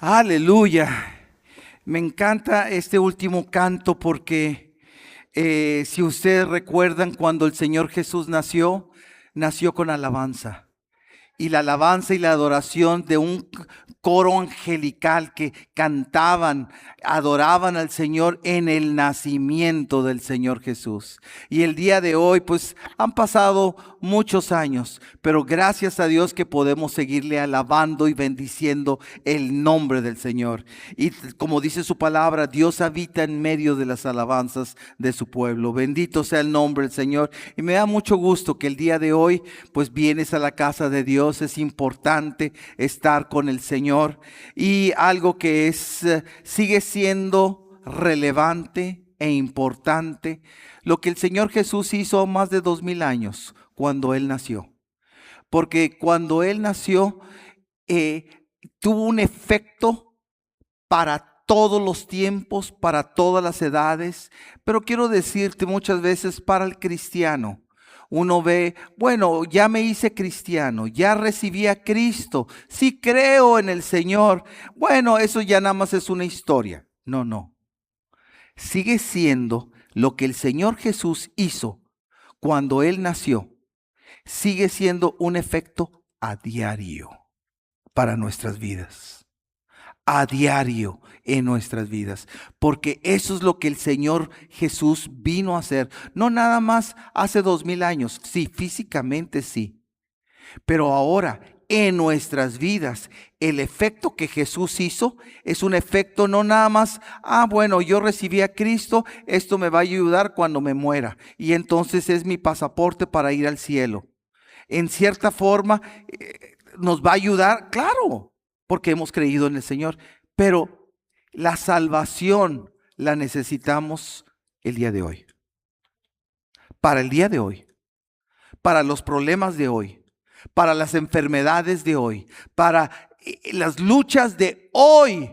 Aleluya. Me encanta este último canto porque si ustedes recuerdan cuando el Señor Jesús nació con alabanza. Y la alabanza y la adoración de un coro angelical que cantaban, adoraban al Señor en el nacimiento del Señor Jesús. Y el día de hoy, pues han pasado muchos años, pero gracias a Dios que podemos seguirle alabando y bendiciendo el nombre del Señor. Y como dice su palabra, Dios habita en medio de las alabanzas de su pueblo. Bendito sea el nombre del Señor. Y me da mucho gusto que el día de hoy, pues vienes a la casa de Dios. Es importante estar con el Señor, y algo que sigue siendo relevante e importante, lo que el Señor Jesús hizo más de 2000 años cuando Él nació. Porque cuando Él nació, tuvo un efecto para todos los tiempos, para todas las edades, pero quiero decirte muchas veces para el cristiano. Uno ve, bueno, ya me hice cristiano, ya recibí a Cristo, sí creo en el Señor. Bueno, eso ya nada más es una historia. No, no. Sigue siendo lo que el Señor Jesús hizo cuando Él nació. Sigue siendo un efecto a diario para nuestras vidas. A diario en nuestras vidas, porque eso es lo que el Señor Jesús vino a hacer, no nada más hace 2000 años, sí, físicamente sí, pero ahora en nuestras vidas, el efecto que Jesús hizo es un efecto no nada más, bueno, yo recibí a Cristo, esto me va a ayudar cuando me muera, y entonces es mi pasaporte para ir al cielo. En cierta forma, nos va a ayudar, claro, porque hemos creído en el Señor, pero la salvación la necesitamos el día de hoy, para el día de hoy, para los problemas de hoy, para las enfermedades de hoy, para las luchas de hoy.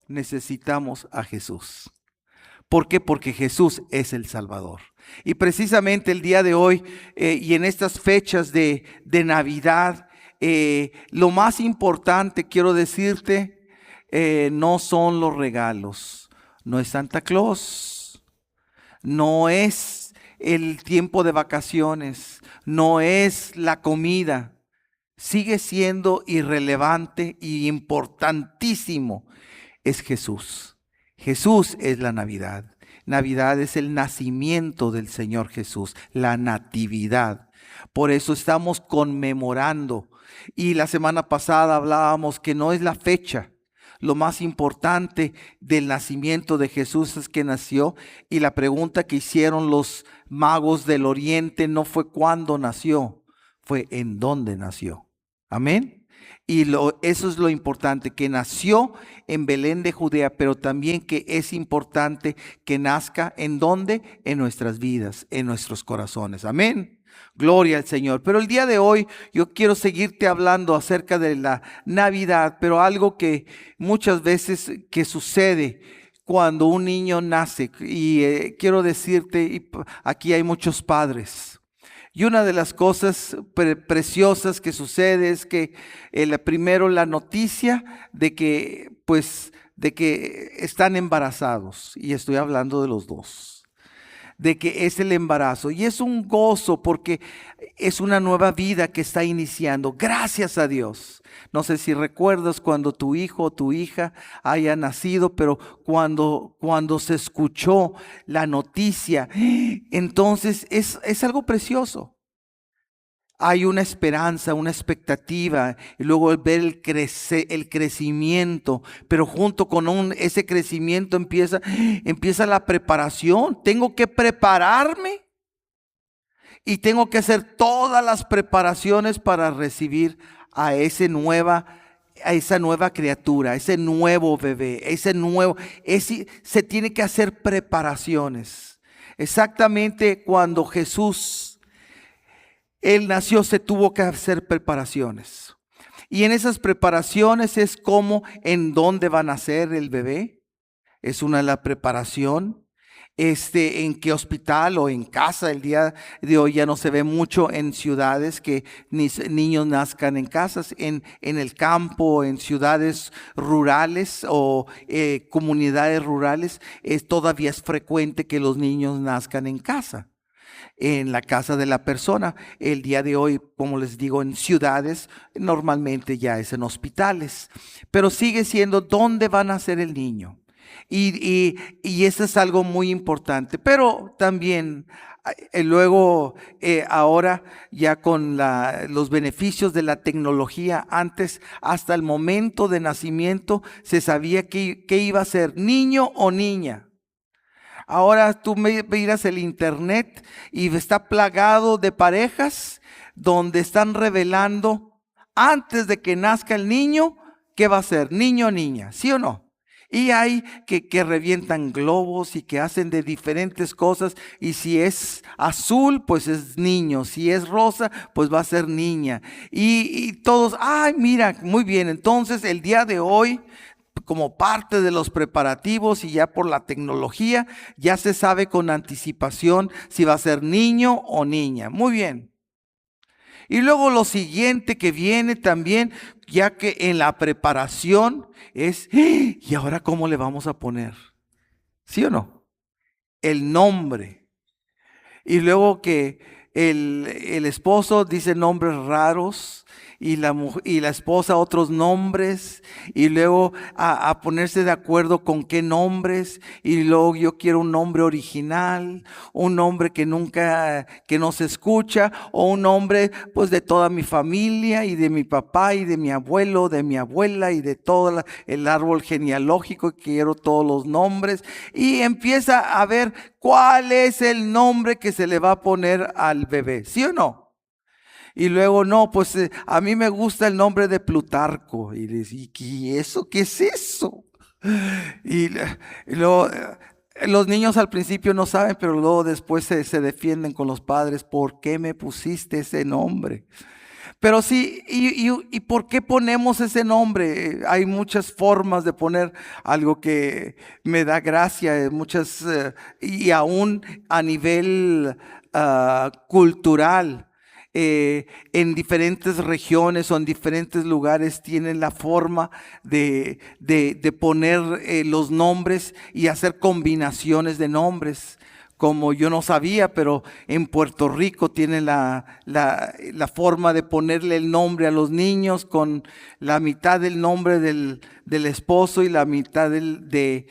Necesitamos a Jesús. ¿Por qué? Porque Jesús es el Salvador. Y precisamente el día de hoy y en estas fechas de Navidad, lo más importante, quiero decirte, no son los regalos, no es Santa Claus, no es el tiempo de vacaciones, no es la comida. Sigue siendo irrelevante y importantísimo. Es Jesús. Jesús es la Navidad. Navidad es el nacimiento del Señor Jesús, la natividad. Por eso estamos conmemorando. Y la semana pasada hablábamos que no es la fecha. Lo más importante del nacimiento de Jesús es que nació. Y la pregunta que hicieron los magos del oriente no fue cuándo nació, fue en dónde nació. Amén. Y eso es lo importante, que nació en Belén de Judea, pero también que es importante que nazca en dónde, en nuestras vidas, en nuestros corazones. Amén. Gloria al Señor. Pero el día de hoy yo quiero seguirte hablando acerca de la Navidad, pero algo que muchas veces que sucede cuando un niño nace. Y quiero decirte, y aquí hay muchos padres. Y una de las cosas preciosas que sucede es que primero la noticia de que están embarazados, y estoy hablando de los dos, de que es el embarazo, y es un gozo porque es una nueva vida que está iniciando, gracias a Dios. No sé si recuerdas cuando tu hijo o tu hija haya nacido, pero cuando se escuchó la noticia, entonces es algo precioso. Hay una esperanza, una expectativa, y luego ver el crecimiento, pero junto con ese crecimiento empieza la preparación. Tengo que prepararme y tengo que hacer todas las preparaciones para recibir a esa nueva criatura, a ese nuevo bebé, se tiene que hacer preparaciones. Exactamente cuando Él nació, se tuvo que hacer preparaciones. Y en esas preparaciones es como en dónde va a nacer el bebé. Es una de la preparación. en qué hospital o en casa. El día de hoy ya no se ve mucho en ciudades que niños nazcan en casas, en el campo, en ciudades rurales o comunidades rurales, todavía es frecuente que los niños nazcan en casa, en la casa de la persona. El día de hoy, como les digo, en ciudades normalmente ya es en hospitales, pero sigue siendo dónde va a nacer el niño. Y eso es algo muy importante, pero también luego ahora ya con los beneficios de la tecnología, antes hasta el momento de nacimiento se sabía que iba a ser niño o niña. Ahora tú miras el internet y está plagado de parejas donde están revelando antes de que nazca el niño qué va a ser, niño o niña, ¿sí o no? Y hay que revientan globos y que hacen de diferentes cosas. Y si es azul, pues es niño. Si es rosa, pues va a ser niña. Y todos, ay, mira, muy bien. Entonces el día de hoy, como parte de los preparativos y ya por la tecnología, ya se sabe con anticipación si va a ser niño o niña. Muy bien. Y luego lo siguiente que viene también, ya que en la preparación es, ¿y ahora cómo le vamos a poner? ¿Sí o no? El nombre. Y luego que el esposo dice nombres raros y la esposa otros nombres, y luego a ponerse de acuerdo con qué nombres, y luego yo quiero un nombre original, un nombre que nunca, que no se escucha, o un nombre pues de toda mi familia y de mi papá y de mi abuelo, de mi abuela y de todo el árbol genealógico, quiero todos los nombres, y empieza a ver cuál es el nombre que se le va a poner al bebé, ¿sí o no? Y luego, no, pues a mí me gusta el nombre de Plutarco. Y les ¿y eso? ¿Qué es eso? Y luego, los niños al principio no saben, pero luego después se defienden con los padres. ¿Por qué me pusiste ese nombre? Pero sí, ¿y por qué ponemos ese nombre? Hay muchas formas de poner algo que me da gracia, muchas, y aún a nivel cultural. En diferentes regiones o en diferentes lugares tienen la forma de poner los nombres y hacer combinaciones de nombres. Como yo no sabía, pero en Puerto Rico tienen la forma de ponerle el nombre a los niños con la mitad del nombre del esposo y la mitad de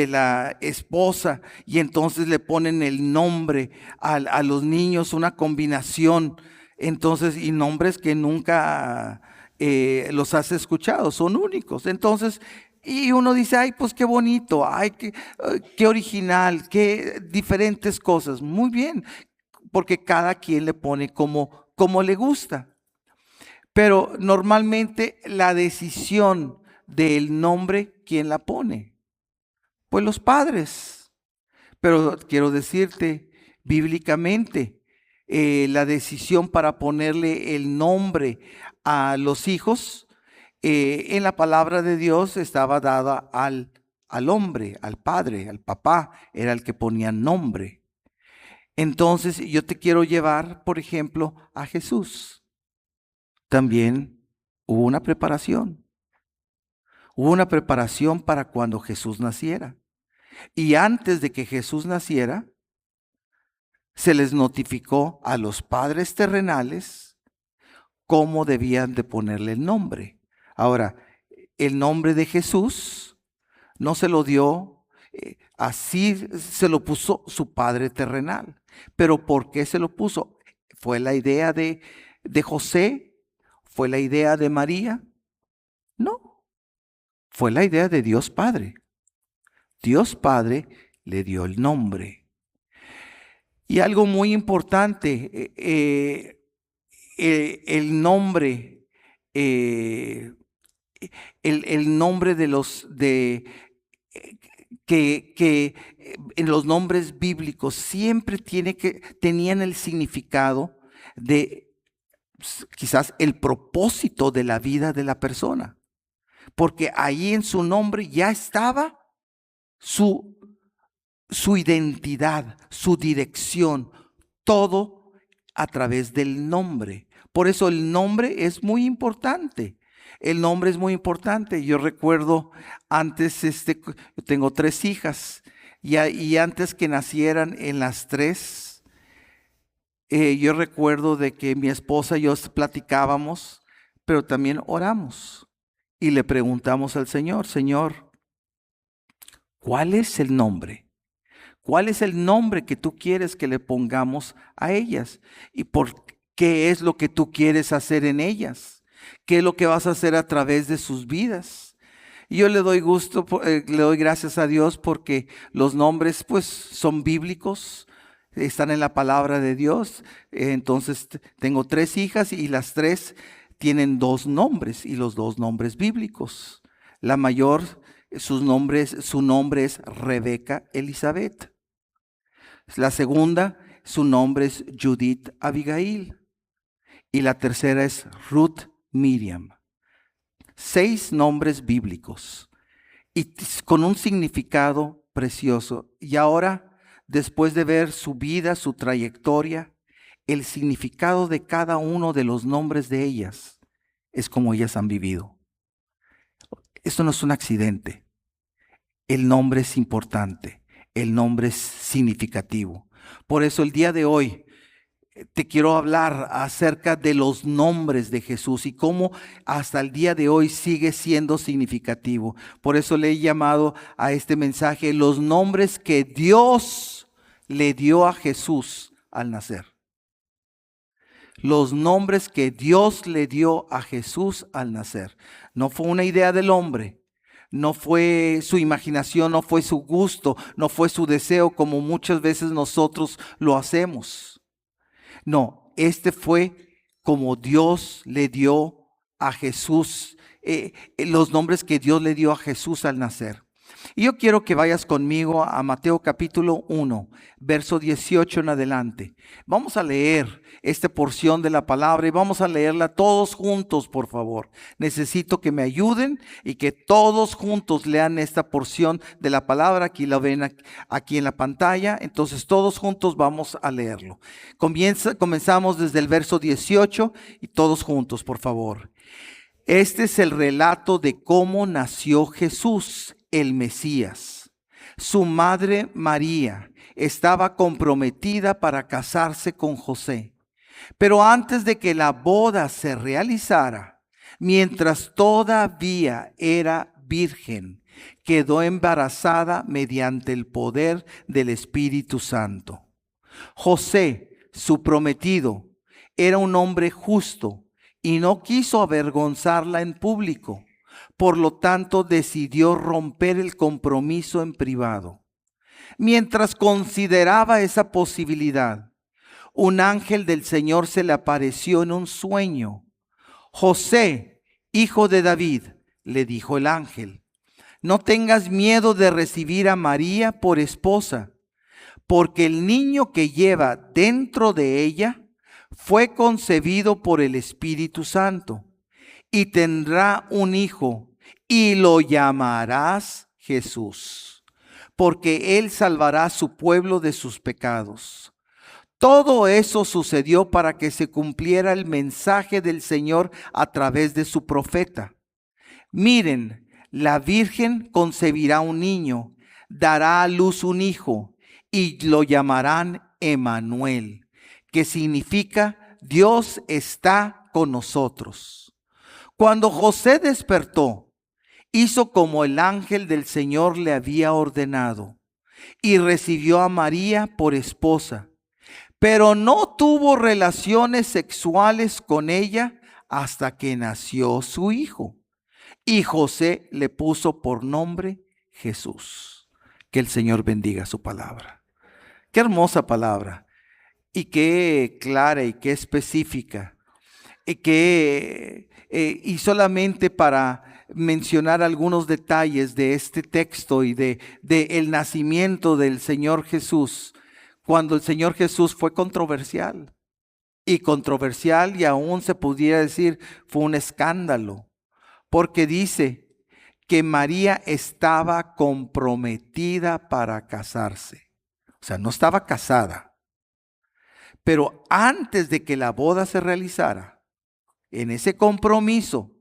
la esposa. Y entonces le ponen el nombre a los niños, una combinación. Entonces, y nombres que nunca los has escuchado, son únicos. Entonces, y uno dice, ay, pues qué bonito, ay, qué original, qué diferentes cosas. Muy bien, porque cada quien le pone como le gusta. Pero normalmente la decisión del nombre, ¿quién la pone? Pues los padres. Pero quiero decirte, bíblicamente, la decisión para ponerle el nombre a los hijos, en la palabra de Dios estaba dada al hombre, al padre, al papá, era el que ponía nombre. Entonces yo te quiero llevar, por ejemplo, a Jesús. También hubo una preparación. Hubo una preparación para cuando Jesús naciera. Y antes de que Jesús naciera, se les notificó a los padres terrenales cómo debían de ponerle el nombre. Ahora, el nombre de Jesús no se lo dio, así se lo puso su padre terrenal. Pero ¿por qué se lo puso? ¿Fue la idea de José? ¿Fue la idea de María? No, fue la idea de Dios Padre. Dios Padre le dio el nombre. Y algo muy importante, el nombre, eh, el nombre de los que en los nombres bíblicos siempre tenían el significado de quizás el propósito de la vida de la persona, porque ahí en su nombre ya estaba su, su identidad, su dirección, todo a través del nombre. Por eso el nombre es muy importante. El nombre es muy importante. Yo recuerdo antes, yo tengo 3 hijas y antes que nacieran en las 3, yo recuerdo de que mi esposa y yo platicábamos, pero también oramos y le preguntamos al Señor, Señor, ¿cuál es el nombre? ¿Cuál es el nombre que tú quieres que le pongamos a ellas? ¿Y por qué es lo que tú quieres hacer en ellas? ¿Qué es lo que vas a hacer a través de sus vidas? Y yo le doy le doy gracias a Dios porque los nombres pues son bíblicos, están en la palabra de Dios. Entonces tengo 3 hijas y las 3 tienen 2 nombres y los 2 nombres bíblicos. La mayor, su nombre es Rebeca Elizabeth. La segunda, su nombre es Judith Abigail. Y la tercera es Ruth Miriam. 6 nombres bíblicos y con un significado precioso. Y ahora, después de ver su vida, su trayectoria, el significado de cada uno de los nombres de ellas es como ellas han vivido. Esto no es un accidente. El nombre es importante. El nombre es significativo. Por eso el día de hoy te quiero hablar acerca de los nombres de Jesús y cómo hasta el día de hoy sigue siendo significativo. Por eso le he llamado a este mensaje los nombres que Dios le dio a Jesús al nacer. Los nombres que Dios le dio a Jesús al nacer. No fue una idea del hombre. No fue su imaginación, no fue su gusto, no fue su deseo como muchas veces nosotros lo hacemos. No, fue como Dios le dio a Jesús, los nombres que Dios le dio a Jesús al nacer. Y yo quiero que vayas conmigo a Mateo capítulo 1, verso 18 en adelante. Vamos a leer esta porción de la palabra y vamos a leerla todos juntos, por favor. Necesito que me ayuden y que todos juntos lean esta porción de la palabra. Aquí la ven aquí en la pantalla. Entonces todos juntos vamos a leerlo. Comenzamos desde el verso 18 y todos juntos, por favor. Este es el relato de cómo nació Jesús, el Mesías. Su madre María estaba comprometida para casarse con José. Pero antes de que la boda se realizara, mientras todavía era virgen, quedó embarazada mediante el poder del Espíritu Santo. José, su prometido, era un hombre justo y no quiso avergonzarla en público. Por lo tanto, decidió romper el compromiso en privado. Mientras consideraba esa posibilidad, un ángel del Señor se le apareció en un sueño. José, hijo de David, le dijo el ángel, no tengas miedo de recibir a María por esposa, porque el niño que lleva dentro de ella fue concebido por el Espíritu Santo y tendrá un hijo y lo llamarás Jesús, porque él salvará a su pueblo de sus pecados. Todo eso sucedió para que se cumpliera el mensaje del Señor a través de su profeta. Miren, la Virgen concebirá un niño, dará a luz un hijo y lo llamarán Emmanuel, que significa Dios está con nosotros. Cuando José despertó, hizo como el ángel del Señor le había ordenado y recibió a María por esposa, pero no tuvo relaciones sexuales con ella hasta que nació su hijo. Y José le puso por nombre Jesús. Que el Señor bendiga su palabra. Qué hermosa palabra y qué clara y qué específica. Y solamente para mencionar algunos detalles de este texto y de el nacimiento del Señor Jesús, cuando el Señor Jesús fue controversial y aún se pudiera decir fue un escándalo, porque dice que María estaba comprometida para casarse. O sea, no estaba casada. Pero antes de que la boda se realizara, en ese compromiso,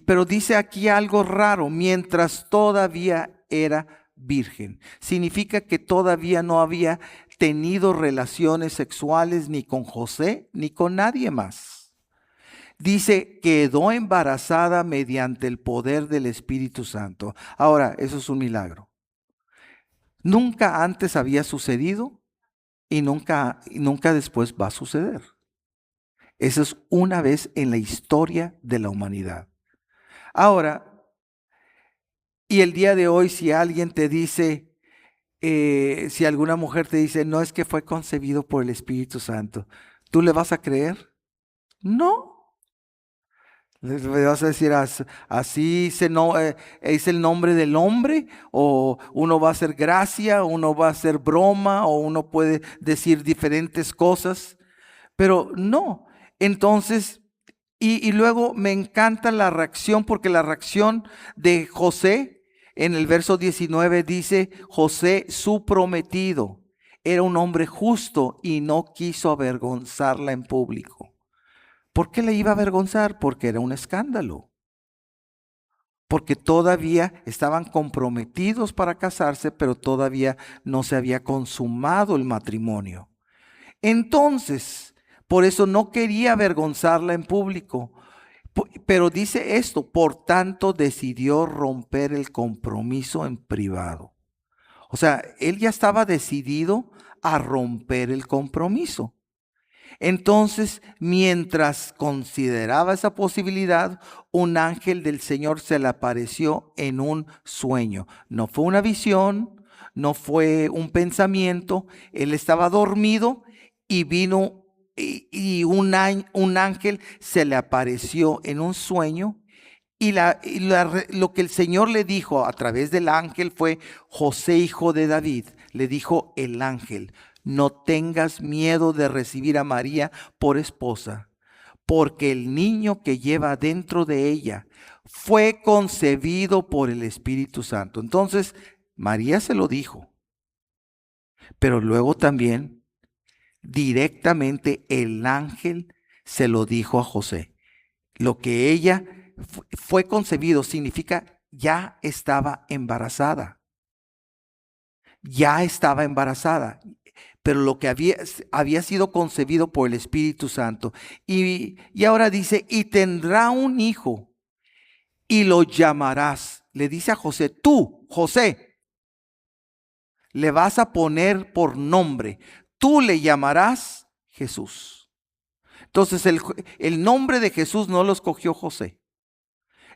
pero dice aquí algo raro, mientras todavía era virgen. Significa que todavía no había tenido relaciones sexuales ni con José ni con nadie más. Dice, quedó embarazada mediante el poder del Espíritu Santo. Ahora, eso es un milagro. Nunca antes había sucedido y nunca después va a suceder. Eso es una vez en la historia de la humanidad. Ahora, y el día de hoy, si alguien te dice, si alguna mujer te dice, no, es que fue concebido por el Espíritu Santo, ¿tú le vas a creer? No. Le vas a decir, así es el nombre del hombre, o uno va a hacer gracia, o uno va a hacer broma, o uno puede decir diferentes cosas, pero no. Entonces, y luego me encanta la reacción, porque la reacción de José en el verso 19 dice, José, su prometido, era un hombre justo y no quiso avergonzarla en público. ¿Por qué le iba a avergonzar? Porque era un escándalo. Porque todavía estaban comprometidos para casarse, pero todavía no se había consumado el matrimonio. Entonces, por eso no quería avergonzarla en público. Pero dice esto, por tanto decidió romper el compromiso en privado. O sea, él ya estaba decidido a romper el compromiso. Entonces, mientras consideraba esa posibilidad, un ángel del Señor se le apareció en un sueño. No fue una visión, no fue un pensamiento. Él estaba dormido y vino y un ángel se le apareció en un sueño. Lo que el Señor le dijo a través del ángel fue, José, hijo de David, le dijo el ángel, no tengas miedo de recibir a María por esposa, porque el niño que lleva dentro de ella fue concebido por el Espíritu Santo. Entonces, María se lo dijo, pero luego también directamente el ángel se lo dijo a José. Lo que ella fue concebido significa ya estaba embarazada. Ya estaba embarazada. Pero lo que había sido concebido por el Espíritu Santo. Y ahora dice, y tendrá un hijo y lo llamarás. Le dice a José, tú, José, le vas a poner por nombre. Tú le llamarás Jesús. Entonces el nombre de Jesús no lo escogió José.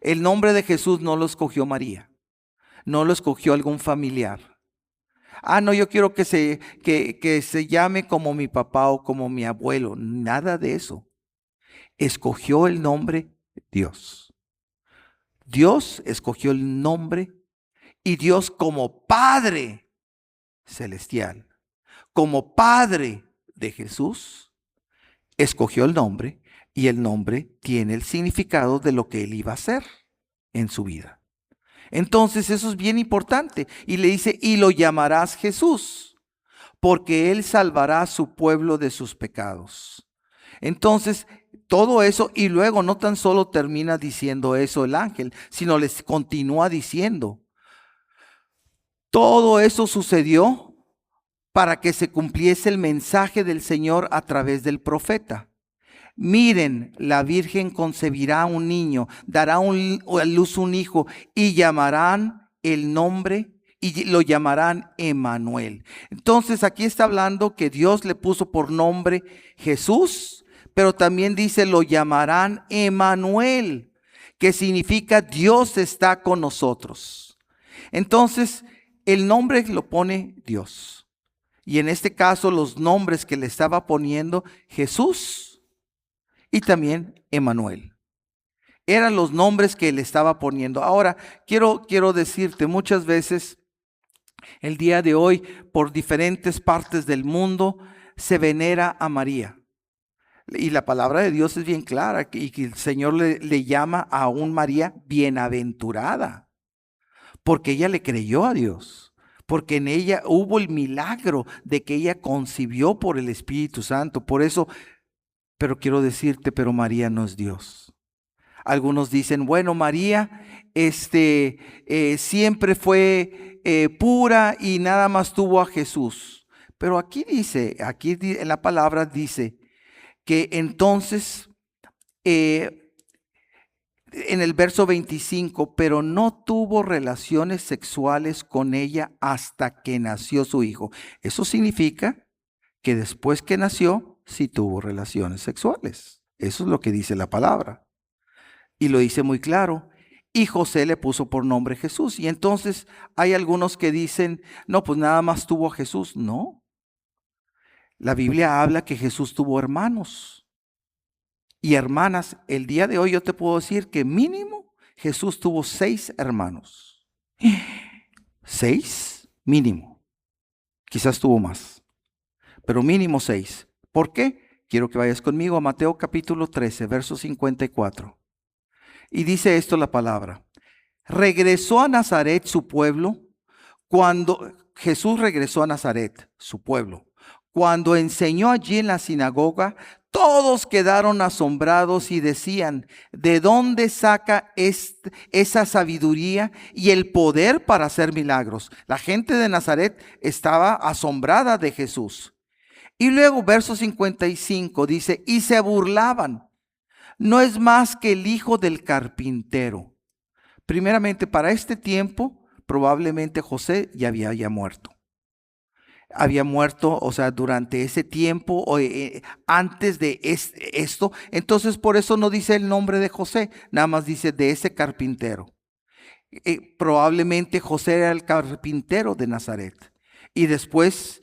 El nombre de Jesús no lo escogió María. No lo escogió algún familiar. No, yo quiero que se llame como mi papá o como mi abuelo. Nada de eso. Escogió el nombre Dios. Dios escogió el nombre y Dios como Padre celestial, como Padre de Jesús, escogió el nombre y el nombre tiene el significado de lo que él iba a hacer en su vida. Entonces eso es bien importante. Y le dice, y lo llamarás Jesús, porque él salvará a su pueblo de sus pecados. Entonces, todo eso, y luego no tan solo termina diciendo eso el ángel, sino les continúa diciendo, todo eso sucedió para que se cumpliese el mensaje del Señor a través del profeta. Miren, la Virgen concebirá un niño, dará a luz un hijo y llamarán el nombre y lo llamarán Emmanuel. Entonces aquí está hablando que Dios le puso por nombre Jesús, pero también dice lo llamarán Emmanuel, que significa Dios está con nosotros. Entonces el nombre lo pone Dios. Y en este caso los nombres que le estaba poniendo Jesús y también Emmanuel. Eran los nombres que le estaba poniendo. Ahora, quiero decirte, muchas veces, el día de hoy, por diferentes partes del mundo, se venera a María. Y la palabra de Dios es bien clara, y que el Señor le llama a un María bienaventurada. porque ella le creyó a Dios, porque en ella hubo el milagro de que ella concibió por el Espíritu Santo. Por eso, pero quiero decirte, pero María no es Dios. Algunos dicen, bueno, María siempre fue pura y nada más tuvo a Jesús. Pero aquí dice, en la palabra dice que entonces, en el verso 25, pero no tuvo relaciones sexuales con ella hasta que nació su hijo. Eso significa que después que nació, sí tuvo relaciones sexuales. Eso es lo que dice la palabra. Y lo dice muy claro. Y José le puso por nombre Jesús. Y entonces hay algunos que dicen, no, pues nada más tuvo a Jesús. No. La Biblia habla que Jesús tuvo hermanos y hermanas. El día de hoy yo te puedo decir que mínimo Jesús tuvo 6 hermanos. 6 mínimo. Quizás tuvo más, pero mínimo 6. ¿Por qué? Quiero que vayas conmigo a Mateo capítulo 13, verso 54. Y dice esto la palabra. Regresó a Nazaret, su pueblo, cuando Jesús regresó a Nazaret, su pueblo. Cuando enseñó allí en la sinagoga, todos quedaron asombrados y decían, ¿de dónde saca esa sabiduría y el poder para hacer milagros? La gente de Nazaret estaba asombrada de Jesús. Y luego verso 55 dice, y se burlaban. No es más que el hijo del carpintero. Primeramente, para este tiempo, probablemente José ya había muerto. Había muerto, o sea, durante ese tiempo, antes de esto. Entonces, por eso no dice el nombre de José, nada más dice de ese carpintero. Probablemente José era el carpintero de Nazaret. Y después,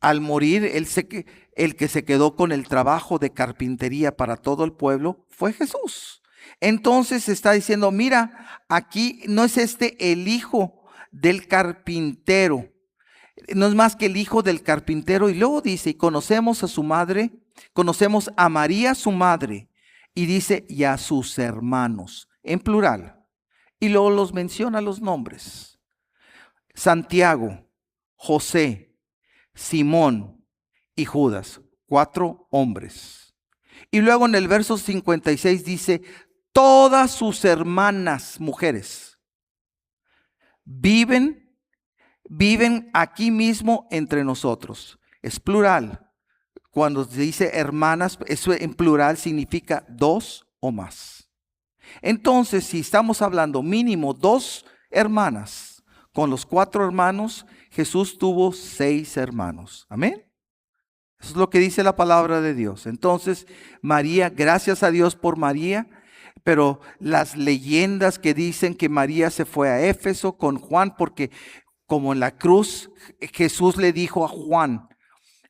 al morir, el que se quedó con el trabajo de carpintería para todo el pueblo fue Jesús. Entonces está diciendo, mira, aquí no es el hijo del carpintero, no es más que el hijo del carpintero. Y luego dice, y conocemos a su madre, conocemos a María su madre, y dice, y a sus hermanos, en plural. Y luego los menciona los nombres. Santiago, José, Simón y Judas, 4 hombres. Y luego en el verso 56 dice, todas sus hermanas mujeres viven aquí mismo entre nosotros. Es plural. Cuando se dice hermanas, eso en plural significa 2 o más. Entonces, si estamos hablando mínimo 2 hermanas, con los 4 hermanos, Jesús tuvo 6 hermanos. Amén. Eso es lo que dice la palabra de Dios. Entonces, María, gracias a Dios por María, pero las leyendas que dicen que María se fue a Éfeso con Juan, porque como en la cruz Jesús le dijo a Juan,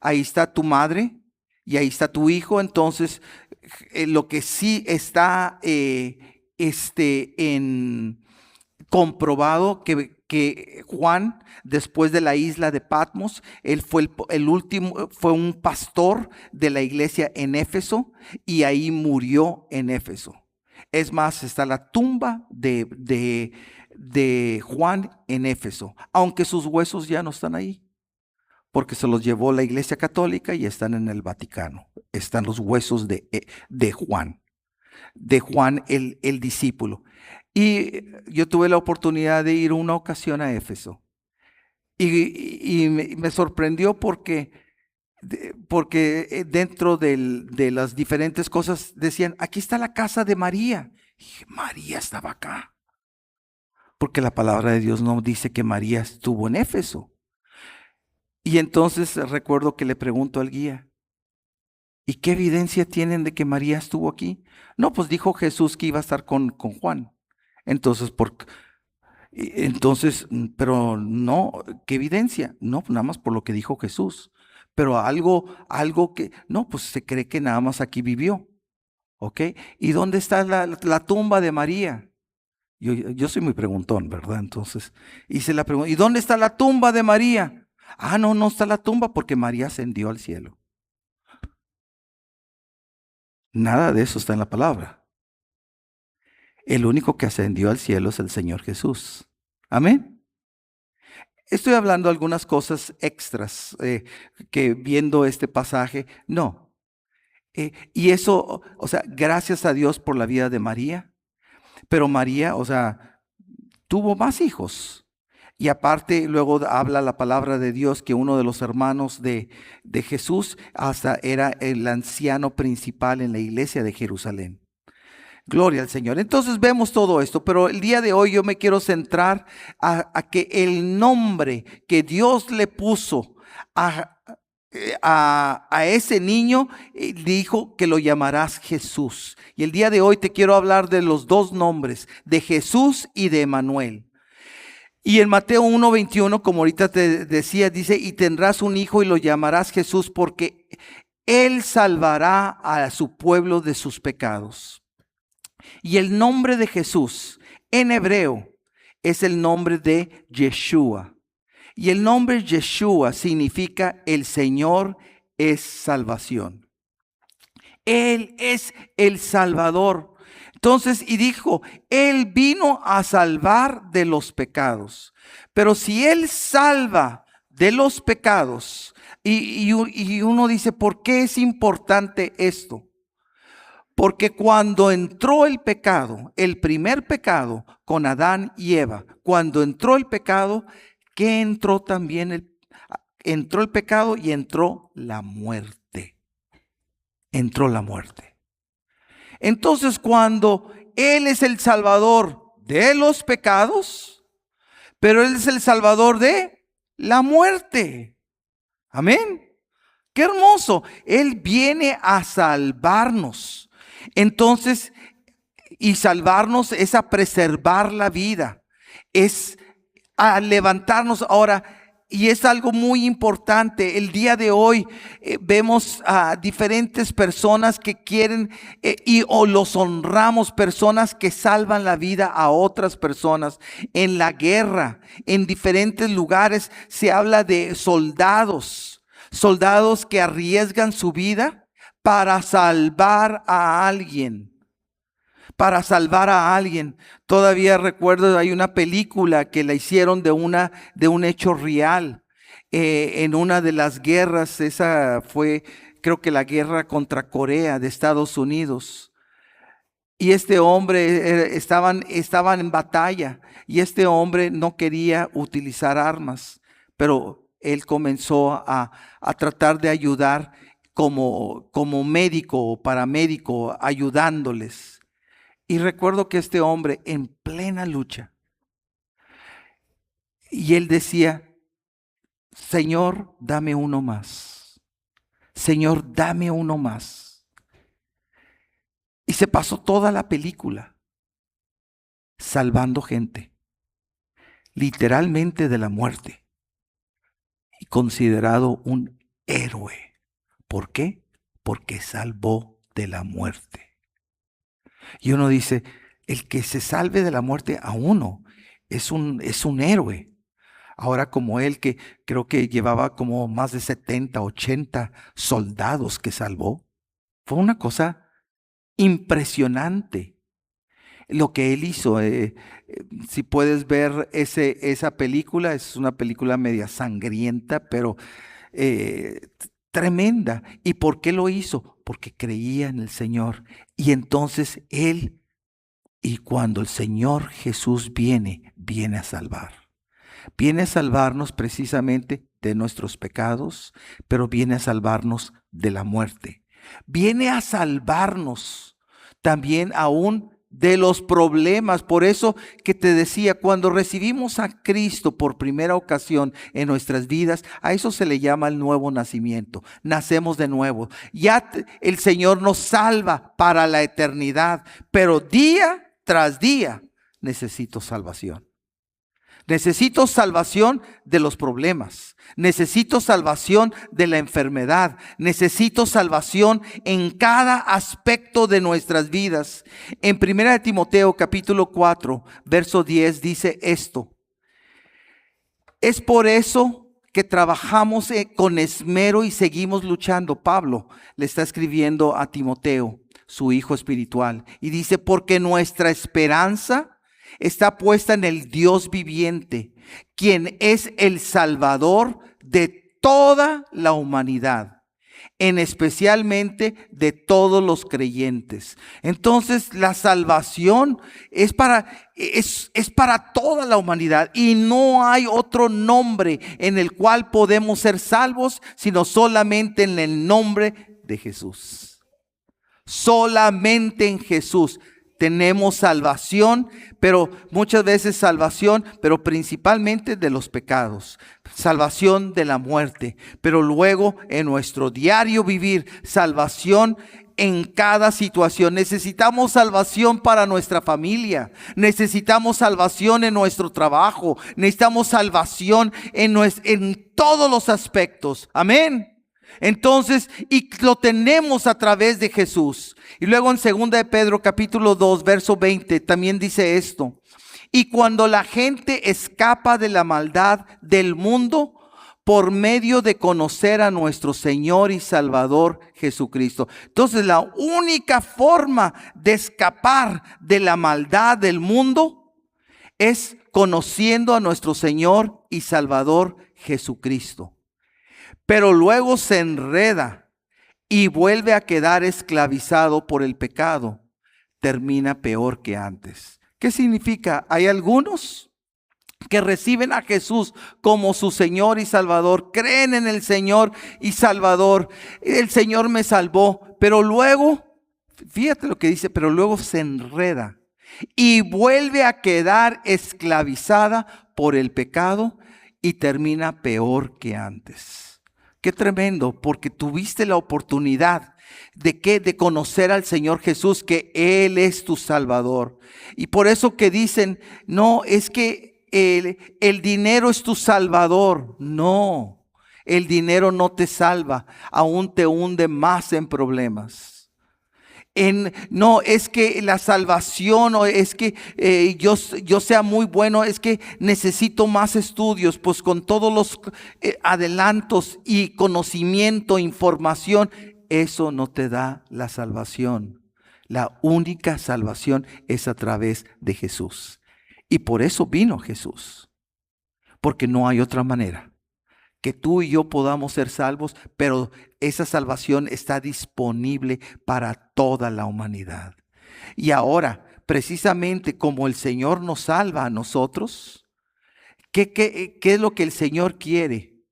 ahí está tu madre y ahí está tu hijo. Entonces, lo que sí está comprobado que Juan, después de la isla de Patmos, él fue el último, fue un pastor de la iglesia en Éfeso y ahí murió en Éfeso. Es más, está la tumba de Juan en Éfeso, aunque sus huesos ya no están ahí, porque se los llevó la iglesia católica y están en el Vaticano. Están los huesos de Juan el discípulo. Y yo tuve la oportunidad de ir una ocasión a Éfeso. Y me sorprendió porque dentro de las diferentes cosas decían, aquí está la casa de María. Y dije, María estaba acá. Porque la palabra de Dios no dice que María estuvo en Éfeso. Y entonces recuerdo que le pregunto al guía, ¿y qué evidencia tienen de que María estuvo aquí? No, pues dijo Jesús que iba a estar con Juan. Entonces, pero no, ¿qué evidencia? No, nada más por lo que dijo Jesús. Pero algo que, no, pues se cree que nada más aquí vivió. ¿Ok? ¿Y dónde está la tumba de María? Yo soy muy preguntón, ¿verdad? Entonces hice la pregunta, ¿y dónde está la tumba de María? Ah, no, no está la tumba porque María ascendió al cielo. Nada de eso está en la palabra. El único que ascendió al cielo es el Señor Jesús. Amén. Estoy hablando algunas cosas extras que viendo este pasaje, no. Y eso, o sea, gracias a Dios por la vida de María, pero María, o sea, tuvo más hijos. Y aparte, luego habla la palabra de Dios que uno de los hermanos de Jesús hasta era el anciano principal en la iglesia de Jerusalén. Gloria al Señor. Entonces vemos todo esto, pero el día de hoy yo me quiero centrar a que el nombre que Dios le puso a, a ese niño, dijo que lo llamarás Jesús. Y el día de hoy te quiero hablar de los dos nombres, de Jesús y de Emanuel. Y en Mateo 1:21, como ahorita te decía, dice, y tendrás un hijo y lo llamarás Jesús porque él salvará a su pueblo de sus pecados. Y el nombre de Jesús en hebreo es el nombre de Yeshua. Y el nombre Yeshua significa el Señor es salvación. Él es el Salvador. Entonces, y dijo, Él vino a salvar de los pecados. Pero si Él salva de los pecados, y uno dice, ¿por qué es importante esto? Porque cuando entró el pecado, el primer pecado con Adán y Eva, cuando entró el pecado, ¿qué entró también? Entró el pecado y entró la muerte. Entró la muerte. Entonces, cuando Él es el Salvador de los pecados, pero Él es el Salvador de la muerte. Amén. Qué hermoso. Él viene a salvarnos. Entonces, y salvarnos es a preservar la vida, es a levantarnos ahora. Y es algo muy importante. El día de hoy vemos a diferentes personas que quieren o los honramos, personas que salvan la vida a otras personas. En la guerra, en diferentes lugares se habla de soldados que arriesgan su vida para salvar a alguien. Para salvar a alguien. Todavía recuerdo, hay una película que la hicieron de un hecho real. En una de las guerras, esa fue, creo que la guerra contra Corea de Estados Unidos. Y este hombre estaban en batalla. Y este hombre no quería utilizar armas. Pero él comenzó a tratar de ayudar como médico o paramédico, ayudándoles. Y recuerdo que este hombre en plena lucha, y él decía, Señor, dame uno más. Señor, dame uno más. Y se pasó toda la película salvando gente, literalmente de la muerte, y considerado un héroe. ¿Por qué? Porque salvó de la muerte. Y uno dice, el que se salve de la muerte a uno es un héroe. Ahora como él, que creo que llevaba como más de 70, 80 soldados que salvó. Fue una cosa impresionante lo que él hizo. Si puedes ver esa película, es una película media sangrienta, pero tremenda. ¿Y por qué lo hizo? Porque creía en el Señor. Y entonces él, y cuando el Señor Jesús viene a salvar. Viene a salvarnos precisamente de nuestros pecados, pero viene a salvarnos de la muerte. Viene a salvarnos también aún de los problemas. Por eso que te decía, cuando recibimos a Cristo por primera ocasión en nuestras vidas, a eso se le llama el nuevo nacimiento. Nacemos de nuevo. Ya el Señor nos salva para la eternidad, pero día tras día necesito salvación. Necesito salvación de los problemas. Necesito salvación de la enfermedad. Necesito salvación en cada aspecto de nuestras vidas. En 1 Timoteo capítulo 4, verso 10 dice esto. Es por eso que trabajamos con esmero y seguimos luchando. Pablo le está escribiendo a Timoteo, su hijo espiritual, y dice, porque nuestra esperanza está puesta en el Dios viviente, quien es el Salvador de toda la humanidad, en especialmente de todos los creyentes. Entonces la salvación es para toda la humanidad, y no hay otro nombre en el cual podemos ser salvos sino solamente en el nombre de Jesús. Solamente en Jesús tenemos salvación, pero muchas veces salvación, pero principalmente de los pecados, salvación de la muerte, pero luego en nuestro diario vivir, salvación en cada situación. Necesitamos salvación para nuestra familia, necesitamos salvación en nuestro trabajo, necesitamos salvación en todos los aspectos. Amén. Entonces, y lo tenemos a través de Jesús. Y luego en 2 de Pedro capítulo 2 verso 20 también dice esto: y cuando la gente escapa de la maldad del mundo por medio de conocer a nuestro Señor y Salvador Jesucristo. Entonces la única forma de escapar de la maldad del mundo es conociendo a nuestro Señor y Salvador Jesucristo. Pero luego se enreda y vuelve a quedar esclavizado por el pecado. Termina peor que antes. ¿Qué significa? Hay algunos que reciben a Jesús como su Señor y Salvador, creen en el Señor y Salvador. El Señor me salvó, pero luego, fíjate lo que dice, pero luego se enreda y vuelve a quedar esclavizada por el pecado y termina peor que antes. Qué tremendo, porque tuviste la oportunidad de conocer al Señor Jesús, que Él es tu Salvador. Y por eso que dicen, no, es que el dinero es tu Salvador. No, el dinero no te salva, aún te hunde más en problemas. No es que la salvación, o es que yo sea muy bueno, es que necesito más estudios. Pues con todos los adelantos y conocimiento, información, eso no te da la salvación. La única salvación es a través de Jesús. Y por eso vino Jesús, porque no hay otra manera que tú y yo podamos ser salvos, pero esa salvación está disponible para toda la humanidad. Y ahora, precisamente como el Señor nos salva a nosotros, ¿qué es lo que el Señor quiere?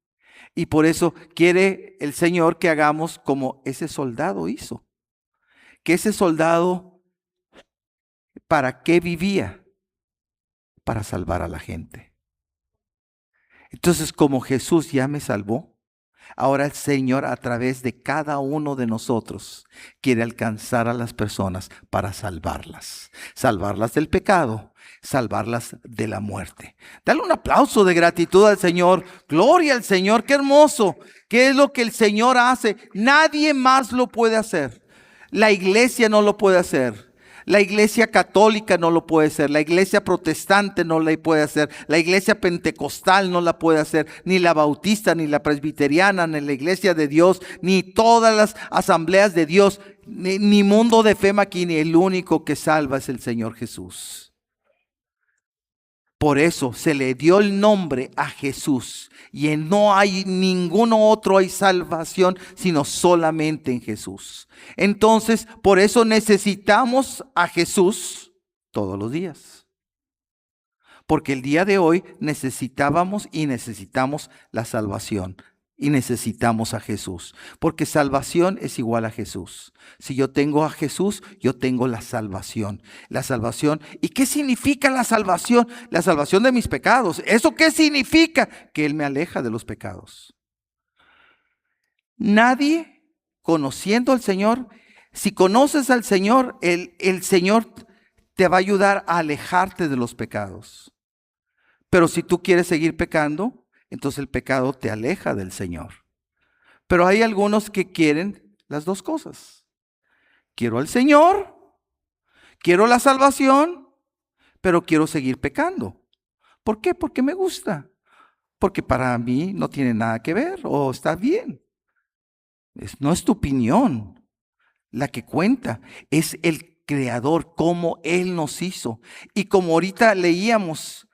Y por eso quiere el Señor que hagamos como ese soldado hizo. Que ese soldado, ¿para qué vivía? Para salvar a la gente. Entonces, como Jesús ya me salvó, ahora el Señor a través de cada uno de nosotros quiere alcanzar a las personas para salvarlas. Salvarlas del pecado, salvarlas de la muerte. Dale un aplauso de gratitud al Señor. Gloria al Señor, qué hermoso. ¿Qué es lo que el Señor hace? Nadie más lo puede hacer. La iglesia no lo puede hacer. La iglesia católica no lo puede hacer, la iglesia protestante no la puede hacer, la iglesia pentecostal no la puede hacer, ni la bautista, ni la presbiteriana, ni la iglesia de Dios, ni todas las asambleas de Dios, ni Mundo de Fe Maquini. El único que salva es el Señor Jesús. Por eso se le dio el nombre a Jesús, y no hay ninguno otro, hay salvación, sino solamente en Jesús. Entonces, por eso necesitamos a Jesús todos los días. Porque el día de hoy necesitamos la salvación. Y necesitamos a Jesús, porque salvación es igual a Jesús. Si yo tengo a Jesús, yo tengo la salvación. La salvación. ¿Y qué significa la salvación? La salvación de mis pecados. ¿Eso qué significa? Que Él me aleja de los pecados. Nadie conociendo al Señor, si conoces al Señor, el Señor te va a ayudar a alejarte de los pecados. Pero si tú quieres seguir pecando, entonces el pecado te aleja del Señor. Pero hay algunos que quieren las dos cosas. Quiero al Señor, quiero la salvación, pero quiero seguir pecando. ¿Por qué? Porque me gusta. Porque para mí no tiene nada que ver o está bien. No es tu opinión la que cuenta, es el creador, cómo Él nos hizo. Y como ahorita leíamos,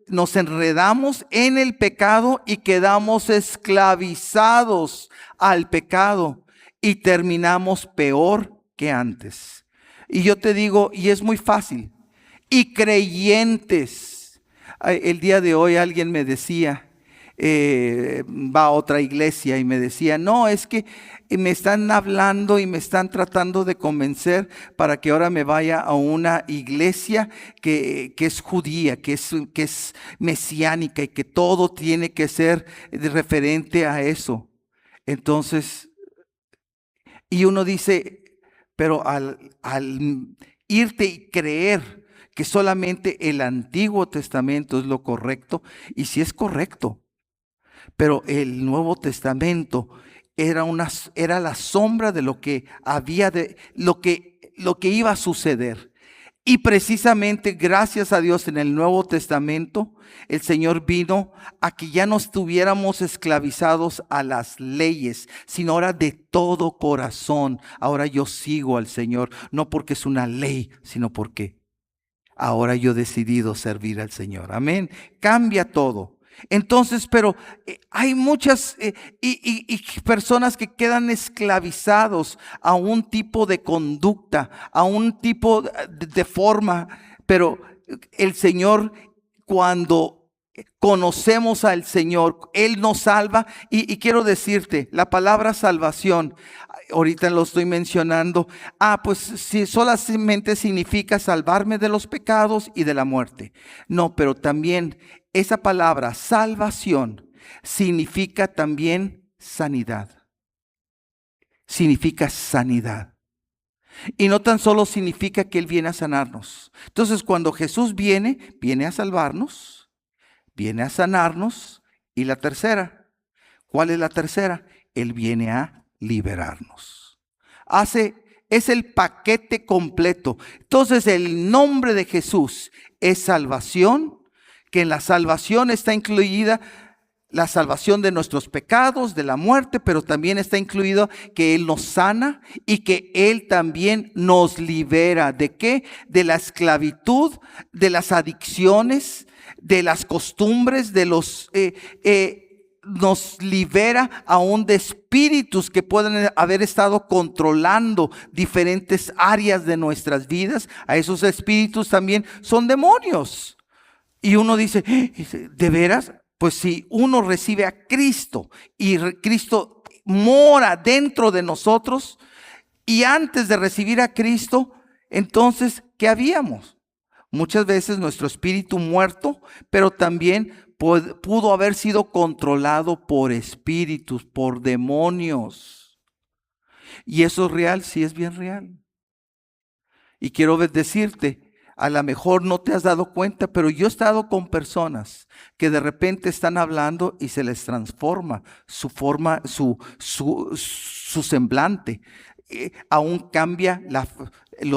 nos enredamos en el pecado y quedamos esclavizados al pecado y terminamos peor que antes. Y yo te digo, y es muy fácil, y creyentes. El día de hoy alguien me decía, va a otra iglesia y me decía, no, es que me están hablando y me están tratando de convencer para que ahora me vaya a una iglesia que es judía, que es mesiánica y que todo tiene que ser referente a eso. Entonces, y uno dice, pero al irte y creer que solamente el Antiguo Testamento es lo correcto, y si es correcto, pero el Nuevo Testamento era la sombra de lo que había lo que iba a suceder. Y precisamente gracias a Dios en el Nuevo Testamento, el Señor vino a que ya no estuviéramos esclavizados a las leyes, sino ahora de todo corazón. Ahora yo sigo al Señor, no porque es una ley, sino porque ahora yo he decidido servir al Señor. Amén. Cambia todo. Entonces, pero hay muchas y personas que quedan esclavizados a un tipo de conducta, a un tipo de forma, pero el Señor, cuando conocemos al Señor, Él nos salva. Y quiero decirte, la palabra salvación, ahorita lo estoy mencionando, pues si solamente significa salvarme de los pecados y de la muerte. No, pero también esa palabra salvación significa también sanidad. Significa sanidad. Y no tan solo significa que Él viene a sanarnos. Entonces, cuando Jesús viene a salvarnos, viene a sanarnos. Y la tercera, ¿cuál es la tercera? Él viene a liberarnos. Es el paquete completo. Entonces, el nombre de Jesús es salvación, que en la salvación está incluida la salvación de nuestros pecados, de la muerte, pero también está incluido que Él nos sana y que Él también nos libera. ¿De qué? De la esclavitud, de las adicciones, de las costumbres, nos libera aún de espíritus que pueden haber estado controlando diferentes áreas de nuestras vidas. A esos espíritus también son demonios. Y uno dice, ¿de veras? Pues si uno recibe a Cristo y Cristo mora dentro de nosotros, y antes de recibir a Cristo, entonces, ¿qué habíamos? Muchas veces nuestro espíritu muerto, pero también pudo haber sido controlado por espíritus, por demonios. Y eso es real, sí es bien real. Y quiero decirte, a lo mejor no te has dado cuenta, pero yo he estado con personas que de repente están hablando y se les transforma su forma, su semblante. Aún cambia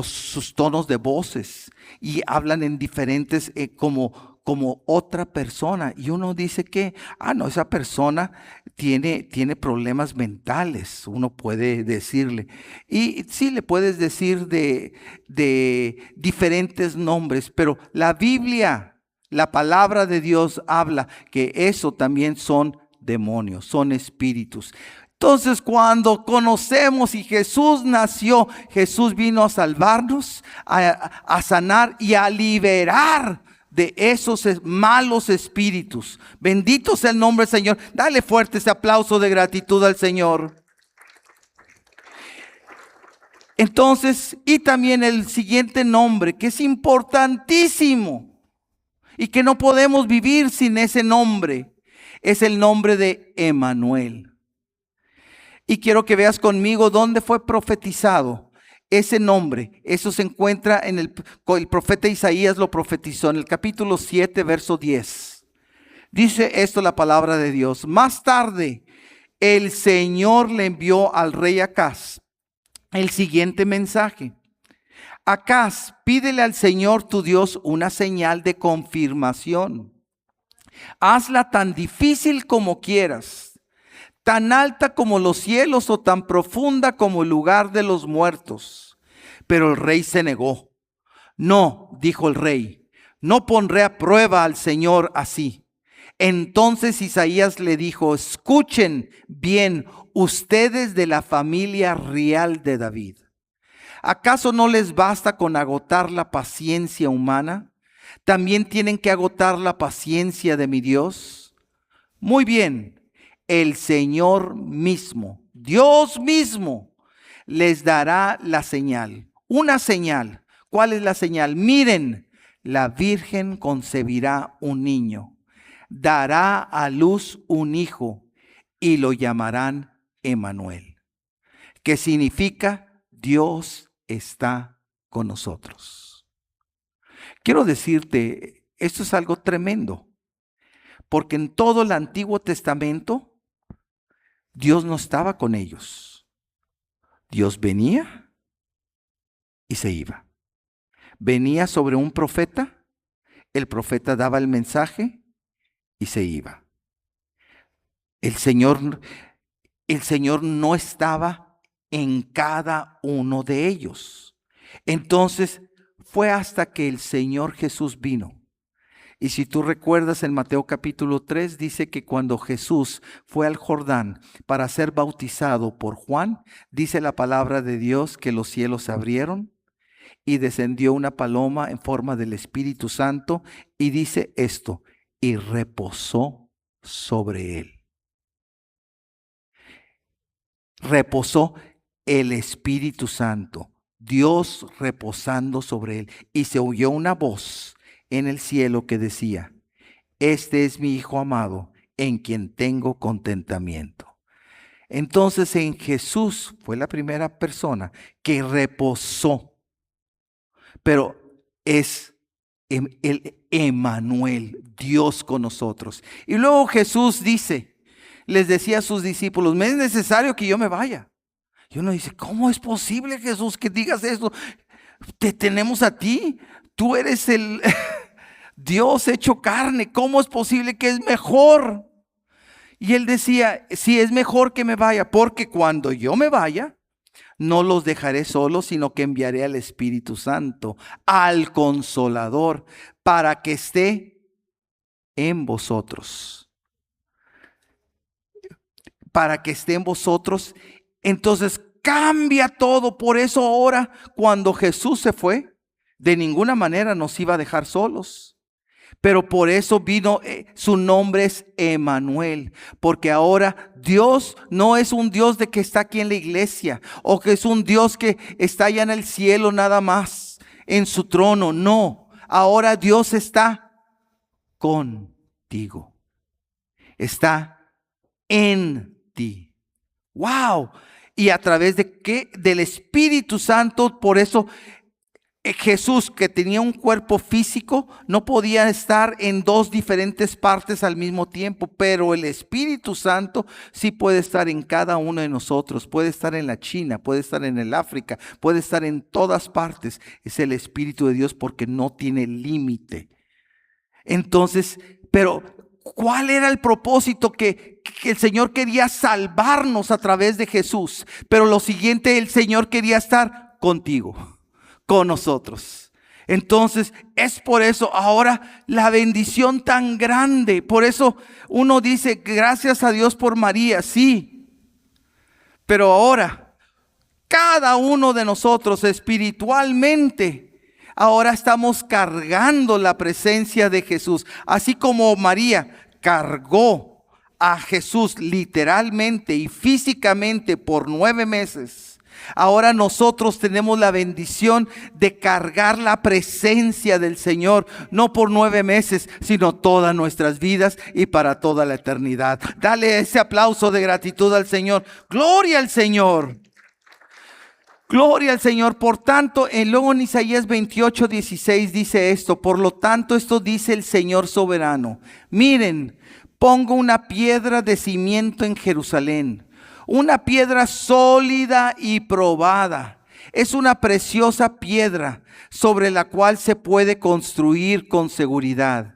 sus tonos de voces y hablan en diferentes como otra persona. Y uno dice que, no, esa persona tiene problemas mentales, uno puede decirle. Y sí, le puedes decir de diferentes nombres, pero la Biblia, la palabra de Dios habla que eso también son demonios, son espíritus. Entonces, cuando conocemos y Jesús nació, Jesús vino a salvarnos, a sanar y a liberar de esos malos espíritus. Bendito sea el nombre del Señor. Dale fuerte ese aplauso de gratitud al Señor. Entonces, y también el siguiente nombre, que es importantísimo y que no podemos vivir sin ese nombre, es el nombre de Emmanuel. Y quiero que veas conmigo dónde fue profetizado ese nombre. Eso se encuentra en el profeta Isaías lo profetizó en el capítulo 7, verso 10. Dice esto la palabra de Dios. Más tarde, el Señor le envió al rey Acaz el siguiente mensaje. Acaz, pídele al Señor tu Dios una señal de confirmación. Hazla tan difícil como quieras, tan alta como los cielos o tan profunda como el lugar de los muertos. Pero el rey se negó. No, dijo el rey, no pondré a prueba al Señor así. Entonces Isaías le dijo, escuchen bien ustedes de la familia real de David. ¿Acaso no les basta con agotar la paciencia humana? ¿También tienen que agotar la paciencia de mi Dios? Muy bien, el Señor mismo, Dios mismo, les dará la señal. Una señal. ¿Cuál es la señal? Miren, la Virgen concebirá un niño, dará a luz un hijo y lo llamarán Emmanuel, que significa Dios está con nosotros. Quiero decirte, esto es algo tremendo, porque en todo el Antiguo Testamento Dios no estaba con ellos. Dios venía y se iba. Venía sobre un profeta, el profeta daba el mensaje y se iba. El Señor no estaba en cada uno de ellos. Entonces fue hasta que el Señor Jesús vino. Y si tú recuerdas en Mateo capítulo 3, dice que cuando Jesús fue al Jordán para ser bautizado por Juan, dice la palabra de Dios que los cielos se abrieron y descendió una paloma en forma del Espíritu Santo y dice esto, y reposó sobre él. Reposó el Espíritu Santo, Dios reposando sobre él. Y se oyó una voz en el cielo que decía, este es mi Hijo amado, en quien tengo contentamiento. Entonces en Jesús fue la primera persona que reposó. Pero es el Emmanuel, Dios con nosotros. Y luego Jesús les decía a sus discípulos, me es necesario que yo me vaya. Y uno dice, ¿cómo es posible, Jesús, que digas esto? Te tenemos a ti, tú eres el Dios hecho carne, ¿cómo es posible que es mejor? Y él decía, sí, es mejor que me vaya, porque cuando yo me vaya, no los dejaré solos, sino que enviaré al Espíritu Santo, al Consolador, para que esté en vosotros. Para que esté en vosotros. Entonces cambia todo. Por eso ahora, cuando Jesús se fue, de ninguna manera nos iba a dejar solos. Pero por eso vino, su nombre es Emmanuel, porque ahora Dios no es un Dios de que está aquí en la iglesia o que es un Dios que está allá en el cielo nada más, en su trono. No, ahora Dios está contigo, está en ti. ¡Wow! ¿Y a través de qué? Del Espíritu Santo. Por eso Jesús, que tenía un cuerpo físico, no podía estar en dos diferentes partes al mismo tiempo, pero el Espíritu Santo sí puede estar en cada uno de nosotros. Puede estar en la China, puede estar en el África, puede estar en todas partes. Es el Espíritu de Dios porque no tiene límite. Entonces, pero ¿cuál era el propósito? Que el Señor quería salvarnos a través de Jesús. Pero lo siguiente, el Señor quería estar contigo, con nosotros. Entonces es por eso ahora la bendición tan grande. Por eso uno dice gracias a Dios por María, sí. Pero ahora cada uno de nosotros espiritualmente ahora estamos cargando la presencia de Jesús. Así como María cargó a Jesús literalmente y físicamente por 9 meses. Ahora nosotros tenemos la bendición de cargar la presencia del Señor, no por 9 meses, sino todas nuestras vidas y para toda la eternidad. Dale ese aplauso de gratitud al Señor. Gloria al Señor. Gloria al Señor. Por tanto, luego en Isaías 28:16 dice esto. Por lo tanto, esto dice el Señor soberano. Miren, pongo una piedra de cimiento en Jerusalén. Una piedra sólida y probada. Es una preciosa piedra sobre la cual se puede construir con seguridad.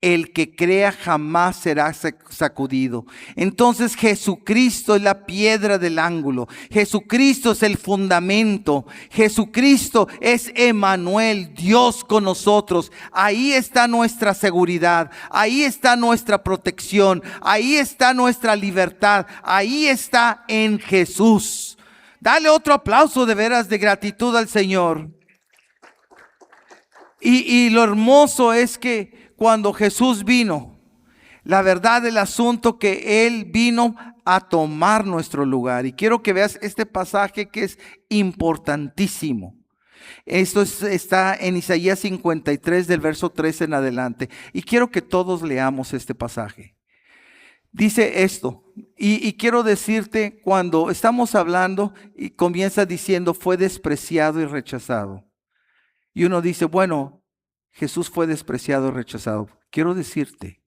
El que crea jamás será sacudido. Entonces Jesucristo es la piedra del ángulo. Jesucristo es el fundamento. Jesucristo es Emmanuel, Dios con nosotros. Ahí está nuestra seguridad. Ahí está nuestra protección. Ahí está nuestra libertad. Ahí está en Jesús. Dale otro aplauso de veras de gratitud al Señor. Y lo hermoso es que cuando Jesús vino, la verdad del asunto que Él vino a tomar nuestro lugar. Y quiero que veas este pasaje que es importantísimo. Esto está en Isaías 53 del verso 13 en adelante. Y quiero que todos leamos este pasaje. Dice esto, y quiero decirte, cuando estamos hablando y comienza diciendo fue despreciado y rechazado. Y uno dice, bueno, Jesús fue despreciado y rechazado. Quiero decirte,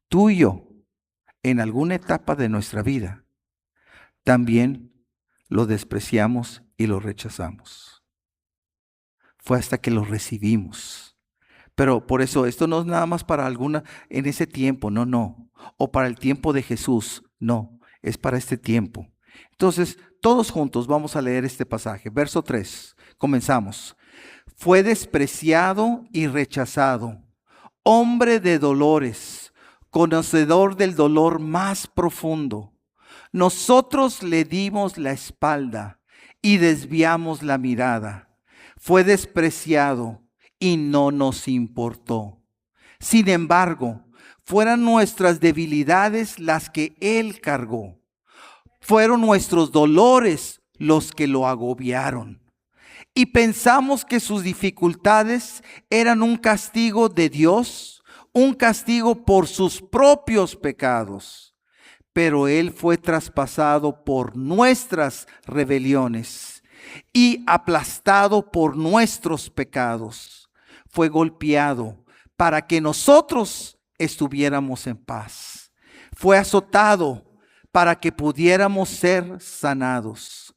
tú y yo, en alguna etapa de nuestra vida, también lo despreciamos y lo rechazamos. Fue hasta que lo recibimos. Pero por eso, esto no es nada más para alguna, en ese tiempo, no. O para el tiempo de Jesús, no. Es para este tiempo. Entonces, todos juntos vamos a leer este pasaje. Verso 3, comenzamos. Fue despreciado y rechazado, hombre de dolores, conocedor del dolor más profundo. Nosotros le dimos la espalda y desviamos la mirada. Fue despreciado y no nos importó. Sin embargo, fueron nuestras debilidades las que Él cargó. Fueron nuestros dolores los que lo agobiaron. Y pensamos que sus dificultades eran un castigo de Dios, un castigo por sus propios pecados. Pero Él fue traspasado por nuestras rebeliones y aplastado por nuestros pecados. Fue golpeado para que nosotros estuviéramos en paz. Fue azotado para que pudiéramos ser sanados.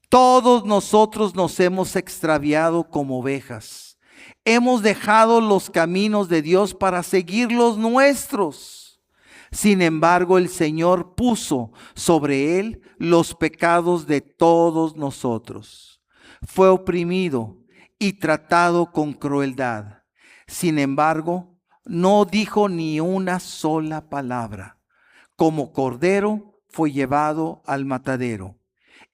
Todos nosotros nos hemos extraviado como ovejas. Hemos dejado los caminos de Dios para seguir los nuestros. Sin embargo, el Señor puso sobre Él los pecados de todos nosotros. Fue oprimido y tratado con crueldad. Sin embargo, no dijo ni una sola palabra. Como cordero fue llevado al matadero.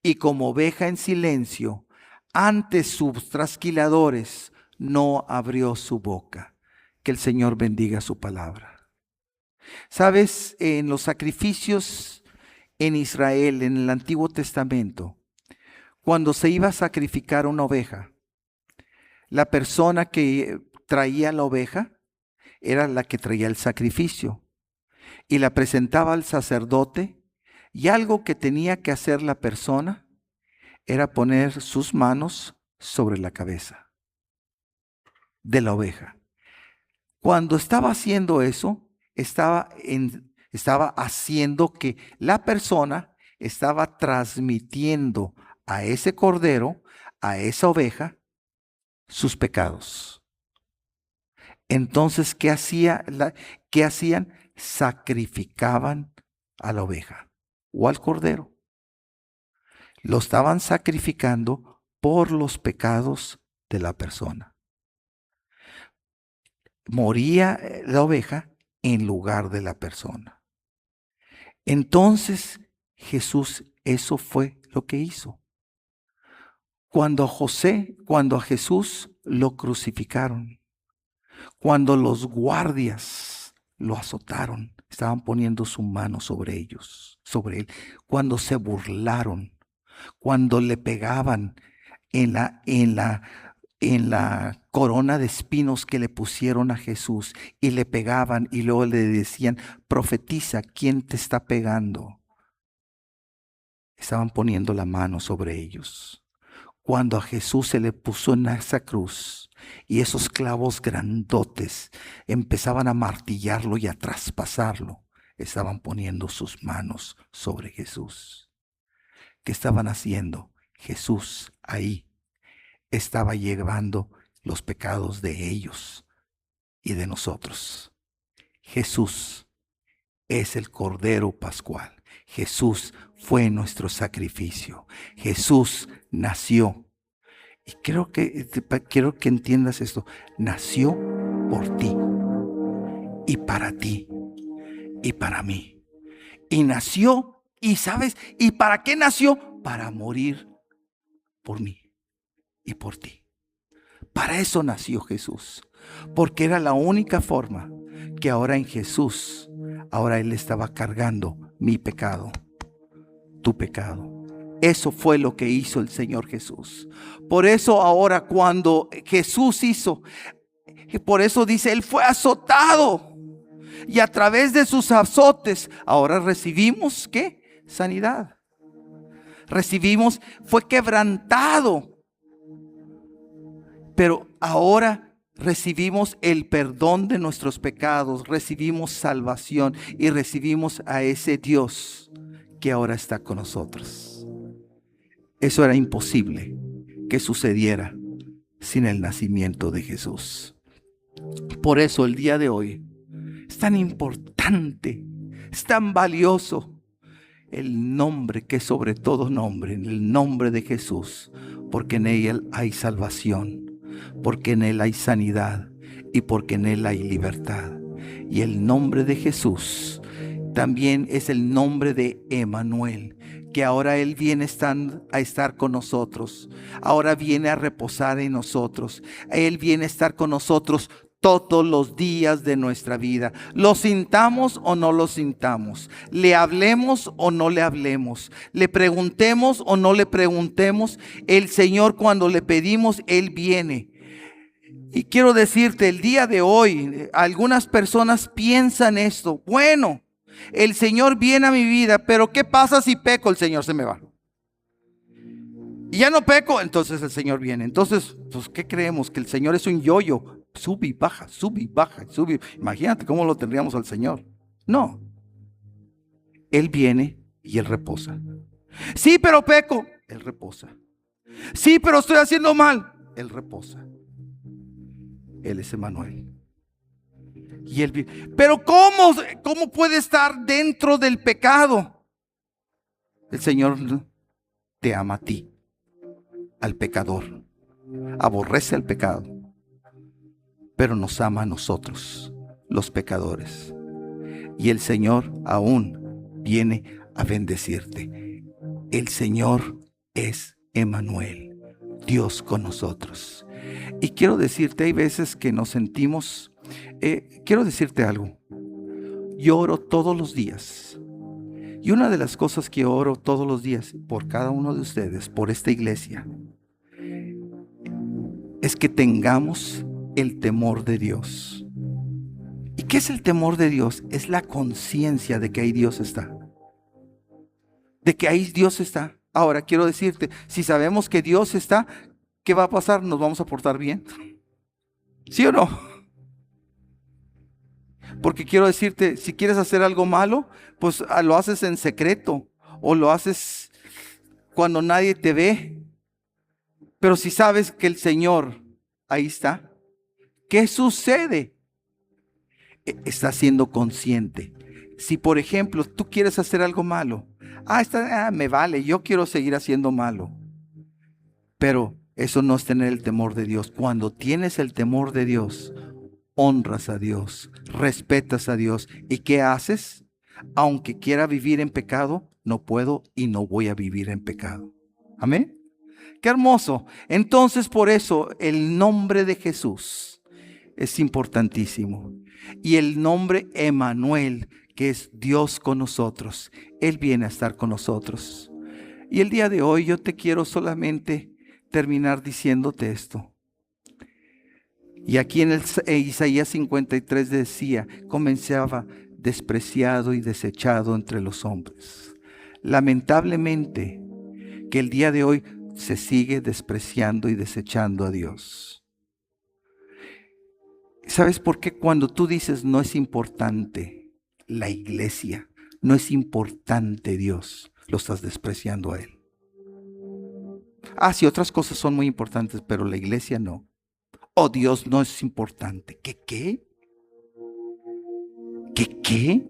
Y como oveja en silencio, ante sus trasquiladores, no abrió su boca. Que el Señor bendiga su palabra. Sabes, en los sacrificios en Israel, en el Antiguo Testamento, cuando se iba a sacrificar una oveja, la persona que traía la oveja era la que traía el sacrificio y la presentaba al sacerdote. Y algo que tenía que hacer la persona era poner sus manos sobre la cabeza de la oveja. Cuando estaba haciendo eso, estaba haciendo que la persona estaba transmitiendo a ese cordero, a esa oveja, sus pecados. Entonces, ¿qué hacían? Sacrificaban a la oveja o al cordero. Lo estaban sacrificando por los pecados de la persona. Moría la oveja en lugar de la persona. Entonces Jesús, eso fue lo que hizo. Cuando a Jesús lo crucificaron, cuando los guardias lo azotaron, estaban poniendo su mano sobre él, cuando se burlaron, cuando le pegaban en la corona de espinos que le pusieron a Jesús y le pegaban y luego le decían, profetiza, ¿quién te está pegando? Estaban poniendo la mano sobre ellos. Cuando a Jesús se le puso en esa cruz y esos clavos grandotes empezaban a martillarlo y a traspasarlo, estaban poniendo sus manos sobre Jesús. ¿Qué estaban haciendo? Jesús ahí estaba llevando los pecados de ellos y de nosotros. Jesús es el Cordero Pascual. Jesús fue nuestro sacrificio. Jesús nació. Y quiero que entiendas esto. Nació por ti y para ti y para mí. Y nació, y ¿sabes? ¿Y para qué nació? Para morir por mí y por ti. Para eso nació Jesús. Porque era la única forma que ahora en Jesús, ahora Él estaba cargando mi pecado, tu pecado. Eso fue lo que hizo el Señor Jesús. Por eso ahora cuando Jesús hizo, por eso dice, Él fue azotado. Y a través de sus azotes, ahora recibimos, ¿qué? Sanidad. Recibimos, fue quebrantado. Pero ahora recibimos el perdón de nuestros pecados, recibimos salvación y recibimos a ese Dios que ahora está con nosotros. Eso era imposible que sucediera sin el nacimiento de Jesús. Por eso el día de hoy es tan importante, es tan valioso el nombre que sobre todo nombre, el nombre de Jesús, porque en Él hay salvación, porque en Él hay sanidad y porque en Él hay libertad. Y el nombre de Jesús también es el nombre de Emmanuel, que ahora Él viene a estar con nosotros, ahora viene a reposar en nosotros, Él viene a estar con nosotros todos los días de nuestra vida. Lo sintamos o no lo sintamos, le hablemos o no le hablemos, le preguntemos o no le preguntemos, el Señor cuando le pedimos, Él viene. Y quiero decirte, el día de hoy, algunas personas piensan esto, bueno, el Señor viene a mi vida, pero ¿qué pasa si peco? El Señor se me va. Y ya no peco, entonces el Señor viene. Entonces, pues, ¿qué creemos? Que el Señor es un yoyo. Sube y baja, sube y baja, sube. Imagínate cómo lo tendríamos al Señor. No. Él viene y Él reposa. Sí, pero peco. Él reposa. Sí, pero estoy haciendo mal. Él reposa. Él es Emmanuel. Y Él viene. Pero ¿cómo puede estar dentro del pecado? El Señor te ama a ti, al pecador. Aborrece al pecado, pero nos ama a nosotros, los pecadores. Y el Señor aún viene a bendecirte. El Señor es Emmanuel, Dios con nosotros. Y quiero decirte, hay veces que nos sentimos, quiero decirte algo. Yo oro todos los días. Y una de las cosas que oro todos los días por cada uno de ustedes, por esta iglesia, es que tengamos el temor de Dios. ¿Y qué es el temor de Dios? Es la conciencia de que ahí Dios está. De que ahí Dios está. Ahora quiero decirte, si sabemos que Dios está, ¿qué va a pasar? ¿Nos vamos a portar bien? ¿Sí o no? Porque quiero decirte, si quieres hacer algo malo, pues lo haces en secreto o lo haces cuando nadie te ve. Pero si sabes que el Señor ahí está, ¿qué sucede? Estás siendo consciente. Si por ejemplo tú quieres hacer algo malo, me vale, yo quiero seguir haciendo malo. Pero eso no es tener el temor de Dios. Cuando tienes el temor de Dios, honras a Dios, respetas a Dios. ¿Y qué haces? Aunque quiera vivir en pecado, no puedo y no voy a vivir en pecado. Amén. Qué hermoso. Entonces, por eso el nombre de Jesús es importantísimo. Y el nombre Emmanuel, que es Dios con nosotros, Él viene a estar con nosotros. Y el día de hoy yo te quiero solamente terminar diciéndote esto. Y aquí en Isaías 53 decía, comenzaba despreciado y desechado entre los hombres. Lamentablemente, que el día de hoy se sigue despreciando y desechando a Dios. ¿Sabes por qué? Cuando tú dices no es importante la iglesia, no es importante Dios, lo estás despreciando a Él. Sí, otras cosas son muy importantes, pero la iglesia no. Dios no es importante. ¿Qué? ¿Qué?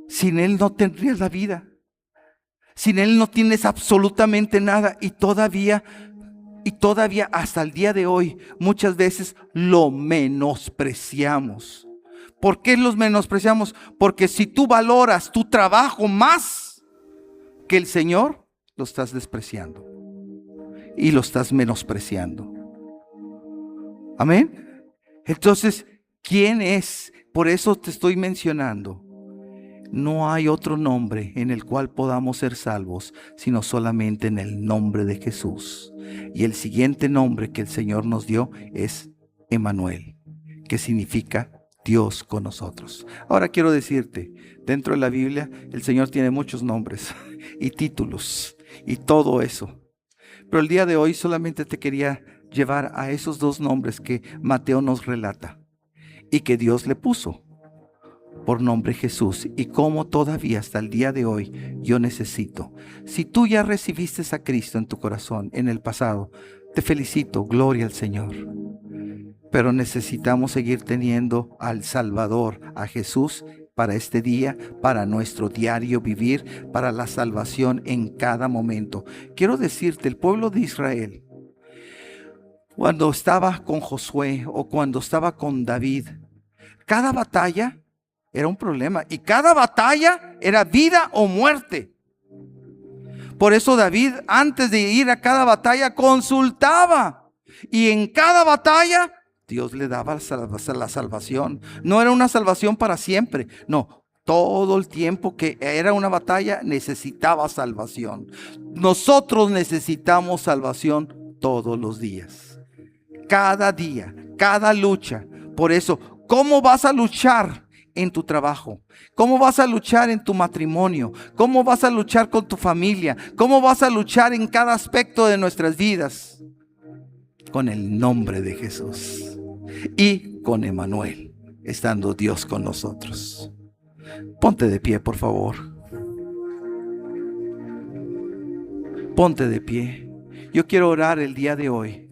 Sin Él no tendrías la vida. Sin Él no tienes absolutamente nada. Y todavía hasta el día de hoy, muchas veces lo menospreciamos. ¿Por qué los menospreciamos? Porque si tú valoras tu trabajo más que el Señor, lo estás despreciando y lo estás menospreciando. Amén. Entonces, ¿quién es? Por eso te estoy mencionando. No hay otro nombre en el cual podamos ser salvos, sino solamente en el nombre de Jesús. Y el siguiente nombre que el Señor nos dio es Emmanuel, que significa Dios con nosotros. Ahora quiero decirte, dentro de la Biblia, el Señor tiene muchos nombres y títulos y todo eso. Pero el día de hoy solamente te quería llevar a esos dos nombres que Mateo nos relata y que Dios le puso por nombre Jesús, y cómo todavía hasta el día de hoy yo necesito. Si tú ya recibiste a Cristo en tu corazón en el pasado, te felicito, gloria al Señor. Pero necesitamos seguir teniendo al Salvador, a Jesús, para este día, para nuestro diario vivir, para la salvación en cada momento. Quiero decirte, el pueblo de Israel, cuando estaba con Josué o cuando estaba con David, cada batalla era un problema y cada batalla era vida o muerte. Por eso David, antes de ir a cada batalla, consultaba, y en cada batalla Dios le daba la salvación. No era una salvación para siempre, no. Todo el tiempo que era una batalla necesitaba salvación. Nosotros necesitamos salvación todos los días, cada día, cada lucha. Por eso, ¿cómo vas a luchar en tu trabajo? ¿Cómo vas a luchar en tu matrimonio? ¿Cómo vas a luchar con tu familia? ¿Cómo vas a luchar en cada aspecto de nuestras vidas? Con el nombre de Jesús y con Emmanuel, estando Dios con nosotros. Ponte de pie, por favor. Ponte de pie. Yo quiero orar el día de hoy,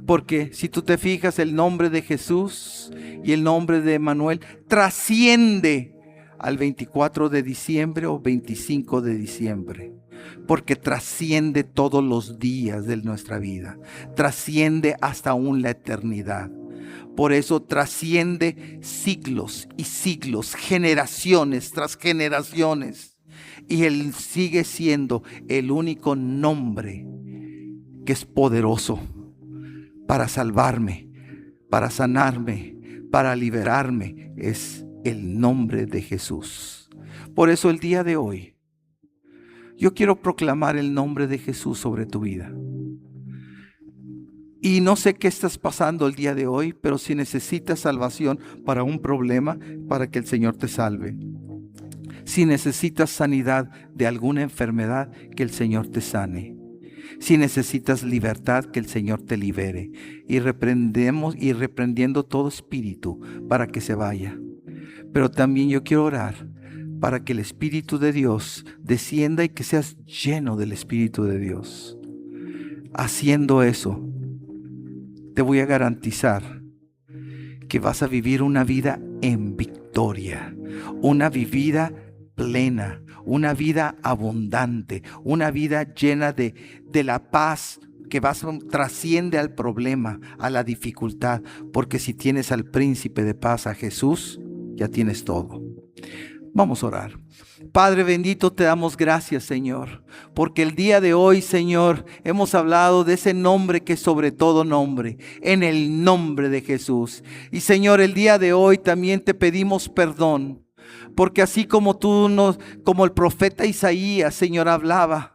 porque si tú te fijas, el nombre de Jesús y el nombre de Emmanuel trasciende al 24 de diciembre o 25 de diciembre. Porque trasciende todos los días de nuestra vida. Trasciende hasta aún la eternidad. Por eso trasciende siglos y siglos, generaciones tras generaciones. Y Él sigue siendo el único nombre que es poderoso para salvarme, para sanarme, para liberarme. Es el nombre de Jesús. Por eso el día de hoy yo quiero proclamar el nombre de Jesús sobre tu vida. Y no sé qué estás pasando el día de hoy, pero si necesitas salvación para un problema, para que el Señor te salve. Si necesitas sanidad de alguna enfermedad, que el Señor te sane. Si necesitas libertad, que el Señor te libere. Y reprendiendo todo espíritu para que se vaya. Pero también yo quiero orar para que el Espíritu de Dios descienda y que seas lleno del Espíritu de Dios. Haciendo eso, te voy a garantizar que vas a vivir una vida en victoria, una vida plena, una vida abundante, una vida llena de la paz que trasciende al problema, a la dificultad, porque si tienes al príncipe de paz, a Jesús, ya tienes todo. Vamos a orar. Padre bendito, te damos gracias, Señor, porque el día de hoy, Señor, hemos hablado de ese nombre que es sobre todo nombre, en el nombre de Jesús. Y Señor, el día de hoy también te pedimos perdón, porque así como como el profeta Isaías, Señor, hablaba,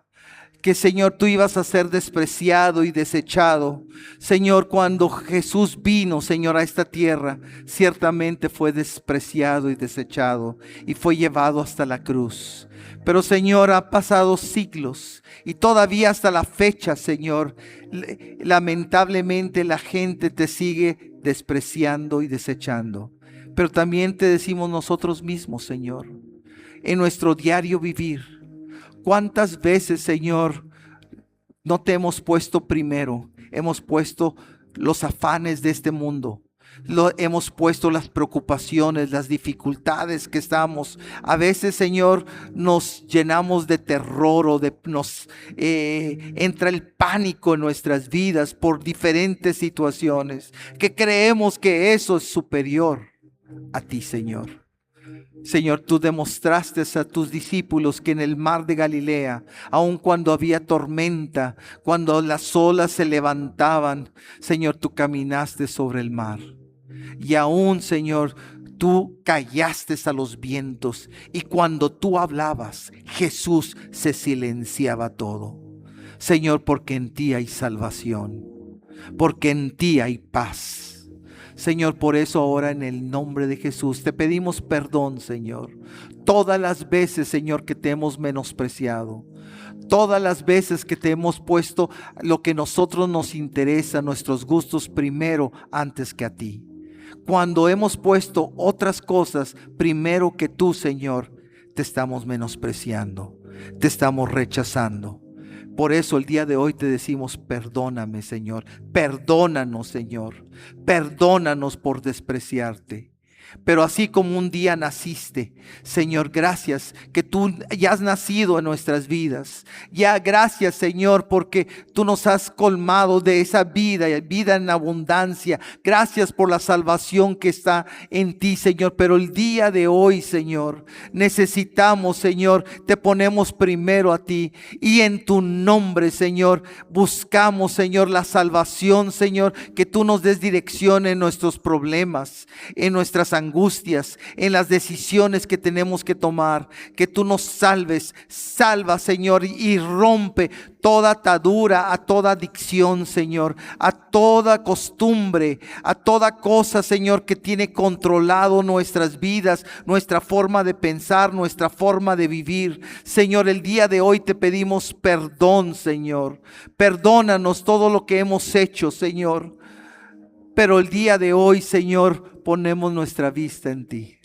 que Señor, tú ibas a ser despreciado y desechado. Señor, cuando Jesús vino, Señor, a esta tierra, ciertamente fue despreciado y desechado y fue llevado hasta la cruz. Pero Señor, ha pasado siglos y todavía hasta la fecha, Señor, lamentablemente la gente te sigue despreciando y desechando. Pero también te decimos nosotros mismos, Señor, en nuestro diario vivir, ¿cuántas veces, Señor, no te hemos puesto primero? Hemos puesto los afanes de este mundo. hemos puesto las preocupaciones, las dificultades que estamos. A veces, Señor, nos llenamos de terror o nos entra el pánico en nuestras vidas por diferentes situaciones, que creemos que eso es superior a ti, Señor. Señor, tú demostraste a tus discípulos que en el mar de Galilea, aun cuando había tormenta, cuando las olas se levantaban, Señor, tú caminaste sobre el mar. Y aún, Señor, tú callaste a los vientos. Y cuando tú hablabas, Jesús se silenciaba todo. Señor, porque en ti hay salvación, porque en ti hay paz. Señor, por eso ahora en el nombre de Jesús te pedimos perdón, Señor. Todas las veces, Señor, que te hemos menospreciado. Todas las veces que te hemos puesto lo que a nosotros nos interesa, nuestros gustos primero antes que a ti. Cuando hemos puesto otras cosas primero que tú, Señor, te estamos menospreciando, te estamos rechazando. Por eso el día de hoy te decimos, perdóname, Señor. Perdónanos, Señor. Perdónanos por despreciarte. Pero así como un día naciste, Señor, gracias que tú ya has nacido en nuestras vidas. Ya gracias, Señor, porque tú nos has colmado de esa vida en abundancia. Gracias por la salvación que está en ti, Señor. Pero el día de hoy, Señor, necesitamos, Señor, te ponemos primero a ti. Y en tu nombre, Señor, buscamos, Señor, la salvación, Señor, que tú nos des dirección en nuestros problemas, en nuestras angustias, en las decisiones que tenemos que tomar, que tú nos salves. Salva, Señor, y rompe toda atadura, a toda adicción, Señor, a toda costumbre, a toda cosa, Señor, que tiene controlado nuestras vidas, nuestra forma de pensar, nuestra forma de vivir. Señor, el día de hoy te pedimos perdón, Señor. Perdónanos todo lo que hemos hecho, Señor. Pero el día de hoy, Señor, ponemos nuestra vista en ti.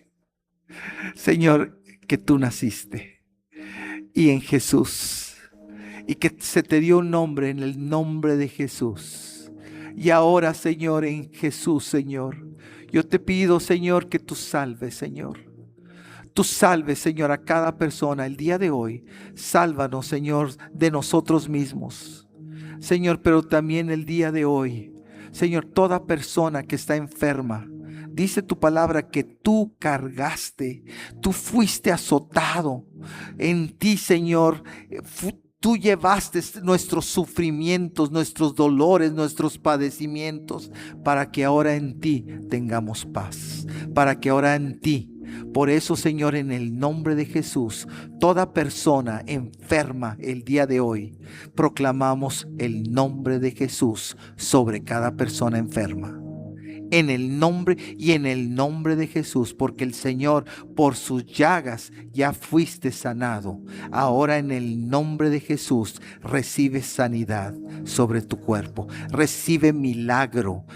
Señor, que tú naciste y en Jesús, y que se te dio un nombre, en el nombre de Jesús. Y ahora, Señor, en Jesús, Señor, yo te pido, Señor, que tú salves, Señor. Tú salves, Señor, a cada persona el día de hoy. Sálvanos, Señor, de nosotros mismos, Señor, pero también el día de hoy, Señor, toda persona que está enferma, dice tu palabra que tú cargaste, tú fuiste azotado. En ti, Señor, tú llevaste nuestros sufrimientos, nuestros dolores, nuestros padecimientos, para que ahora en ti tengamos paz, para que ahora en ti. Por eso, Señor, en el nombre de Jesús, toda persona enferma el día de hoy, proclamamos el nombre de Jesús sobre cada persona enferma. En el nombre y en el nombre de Jesús, porque el Señor, por sus llagas ya fuiste sanado. Ahora en el nombre de Jesús recibe sanidad sobre tu cuerpo, recibe milagro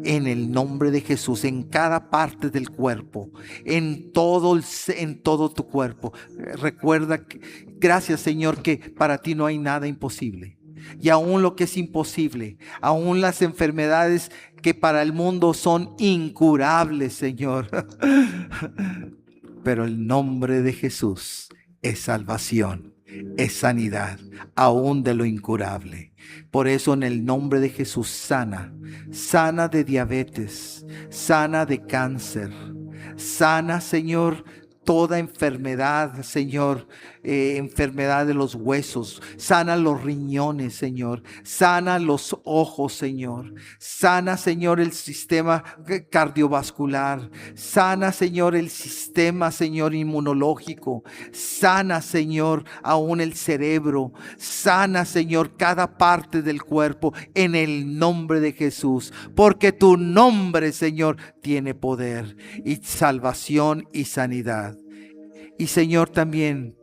en el nombre de Jesús, en cada parte del cuerpo, en todo tu cuerpo. Recuerda que, gracias, Señor, que para ti no hay nada imposible. Y aún lo que es imposible, aún las enfermedades que para el mundo son incurables, Señor. Pero el nombre de Jesús es salvación, es sanidad, aún de lo incurable. Por eso en el nombre de Jesús sana de diabetes, sana de cáncer, sana, Señor, toda enfermedad, Señor, enfermedad de los huesos, sana los riñones, Señor, sana los ojos, Señor, sana, Señor, el sistema cardiovascular, sana, Señor, el sistema, Señor, inmunológico, sana, Señor, aún el cerebro, sana, Señor, cada parte del cuerpo en el nombre de Jesús, porque tu nombre, Señor, tiene poder y salvación y sanidad. Y, Señor, también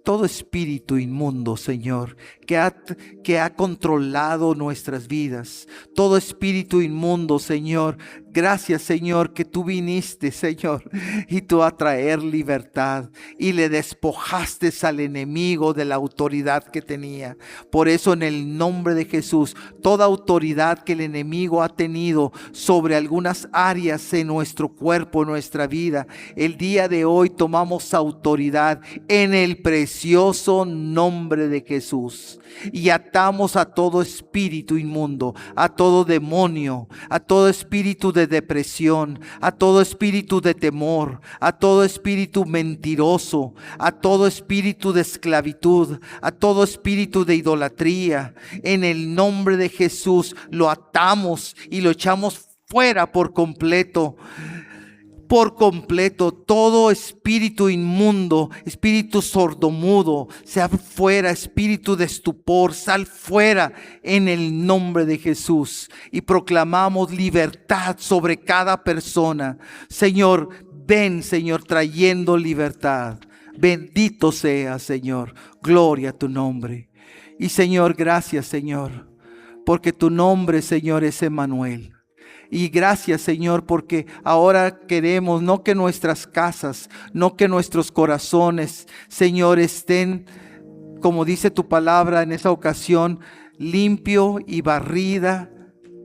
todo espíritu inmundo, Señor, que ha controlado nuestras vidas. Todo espíritu inmundo, Señor. Gracias, Señor, que tú viniste, Señor, y tú a traer libertad y le despojaste al enemigo de la autoridad que tenía. Por eso, en el nombre de Jesús, toda autoridad que el enemigo ha tenido sobre algunas áreas en nuestro cuerpo, en nuestra vida, el día de hoy tomamos autoridad en el precioso nombre de Jesús y atamos a todo espíritu inmundo, a todo demonio, a todo espíritu de depresión, a todo espíritu de temor, a todo espíritu mentiroso, a todo espíritu de esclavitud, a todo espíritu de idolatría. En el nombre de Jesús lo atamos y lo echamos fuera por completo. Por completo, todo espíritu inmundo, espíritu sordomudo, sea fuera, espíritu de estupor, sal fuera en el nombre de Jesús. Y proclamamos libertad sobre cada persona. Señor, ven, Señor, trayendo libertad. Bendito sea, Señor. Gloria a tu nombre. Y Señor, gracias, Señor, porque tu nombre, Señor, es Emmanuel. Y gracias, Señor, porque ahora queremos no que nuestras casas, no que nuestros corazones, Señor, estén, como dice tu palabra en esa ocasión, limpio y barrida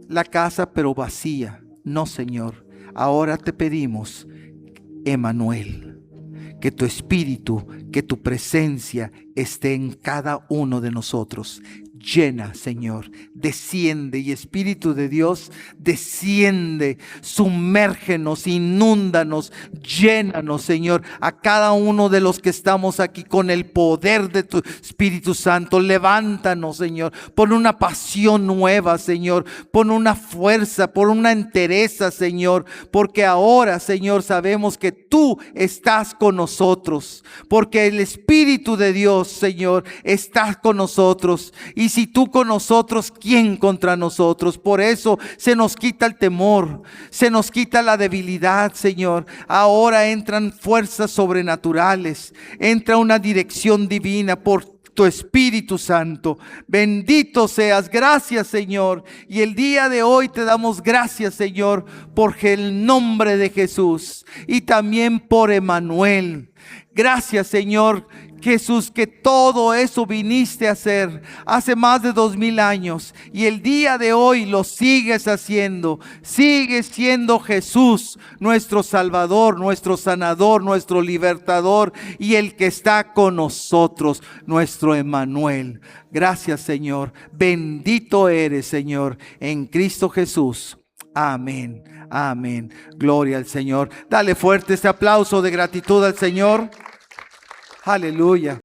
la casa, pero vacía. No, Señor, ahora te pedimos, Emmanuel, que tu espíritu, que tu presencia esté en cada uno de nosotros. Llena, Señor, desciende, y Espíritu de Dios, desciende, sumérgenos, inúndanos, llénanos, Señor, a cada uno de los que estamos aquí con el poder de tu Espíritu Santo. Levántanos, Señor, pon una pasión nueva, Señor, pon una fuerza, pon una entereza, Señor, porque ahora, Señor, sabemos que tú estás con nosotros, porque el Espíritu de Dios, Señor, está con nosotros. Y si tú con nosotros, ¿quién contra nosotros? Por eso se nos quita el temor, se nos quita la debilidad, Señor. Ahora entran fuerzas sobrenaturales, entra una dirección divina por tu Espíritu Santo. Bendito seas. Gracias, Señor. Y el día de hoy te damos gracias, Señor, por el nombre de Jesús y también por Emmanuel. Gracias, Señor Jesús, que todo eso viniste a hacer hace más de 2000 años y el día de hoy lo sigues haciendo. Sigue siendo Jesús nuestro Salvador, nuestro sanador, nuestro libertador y el que está con nosotros, nuestro Emmanuel. Gracias, Señor. Bendito eres, Señor, en Cristo Jesús. Amén. Amén. Gloria al Señor. Dale fuerte este aplauso de gratitud al Señor. Aleluya.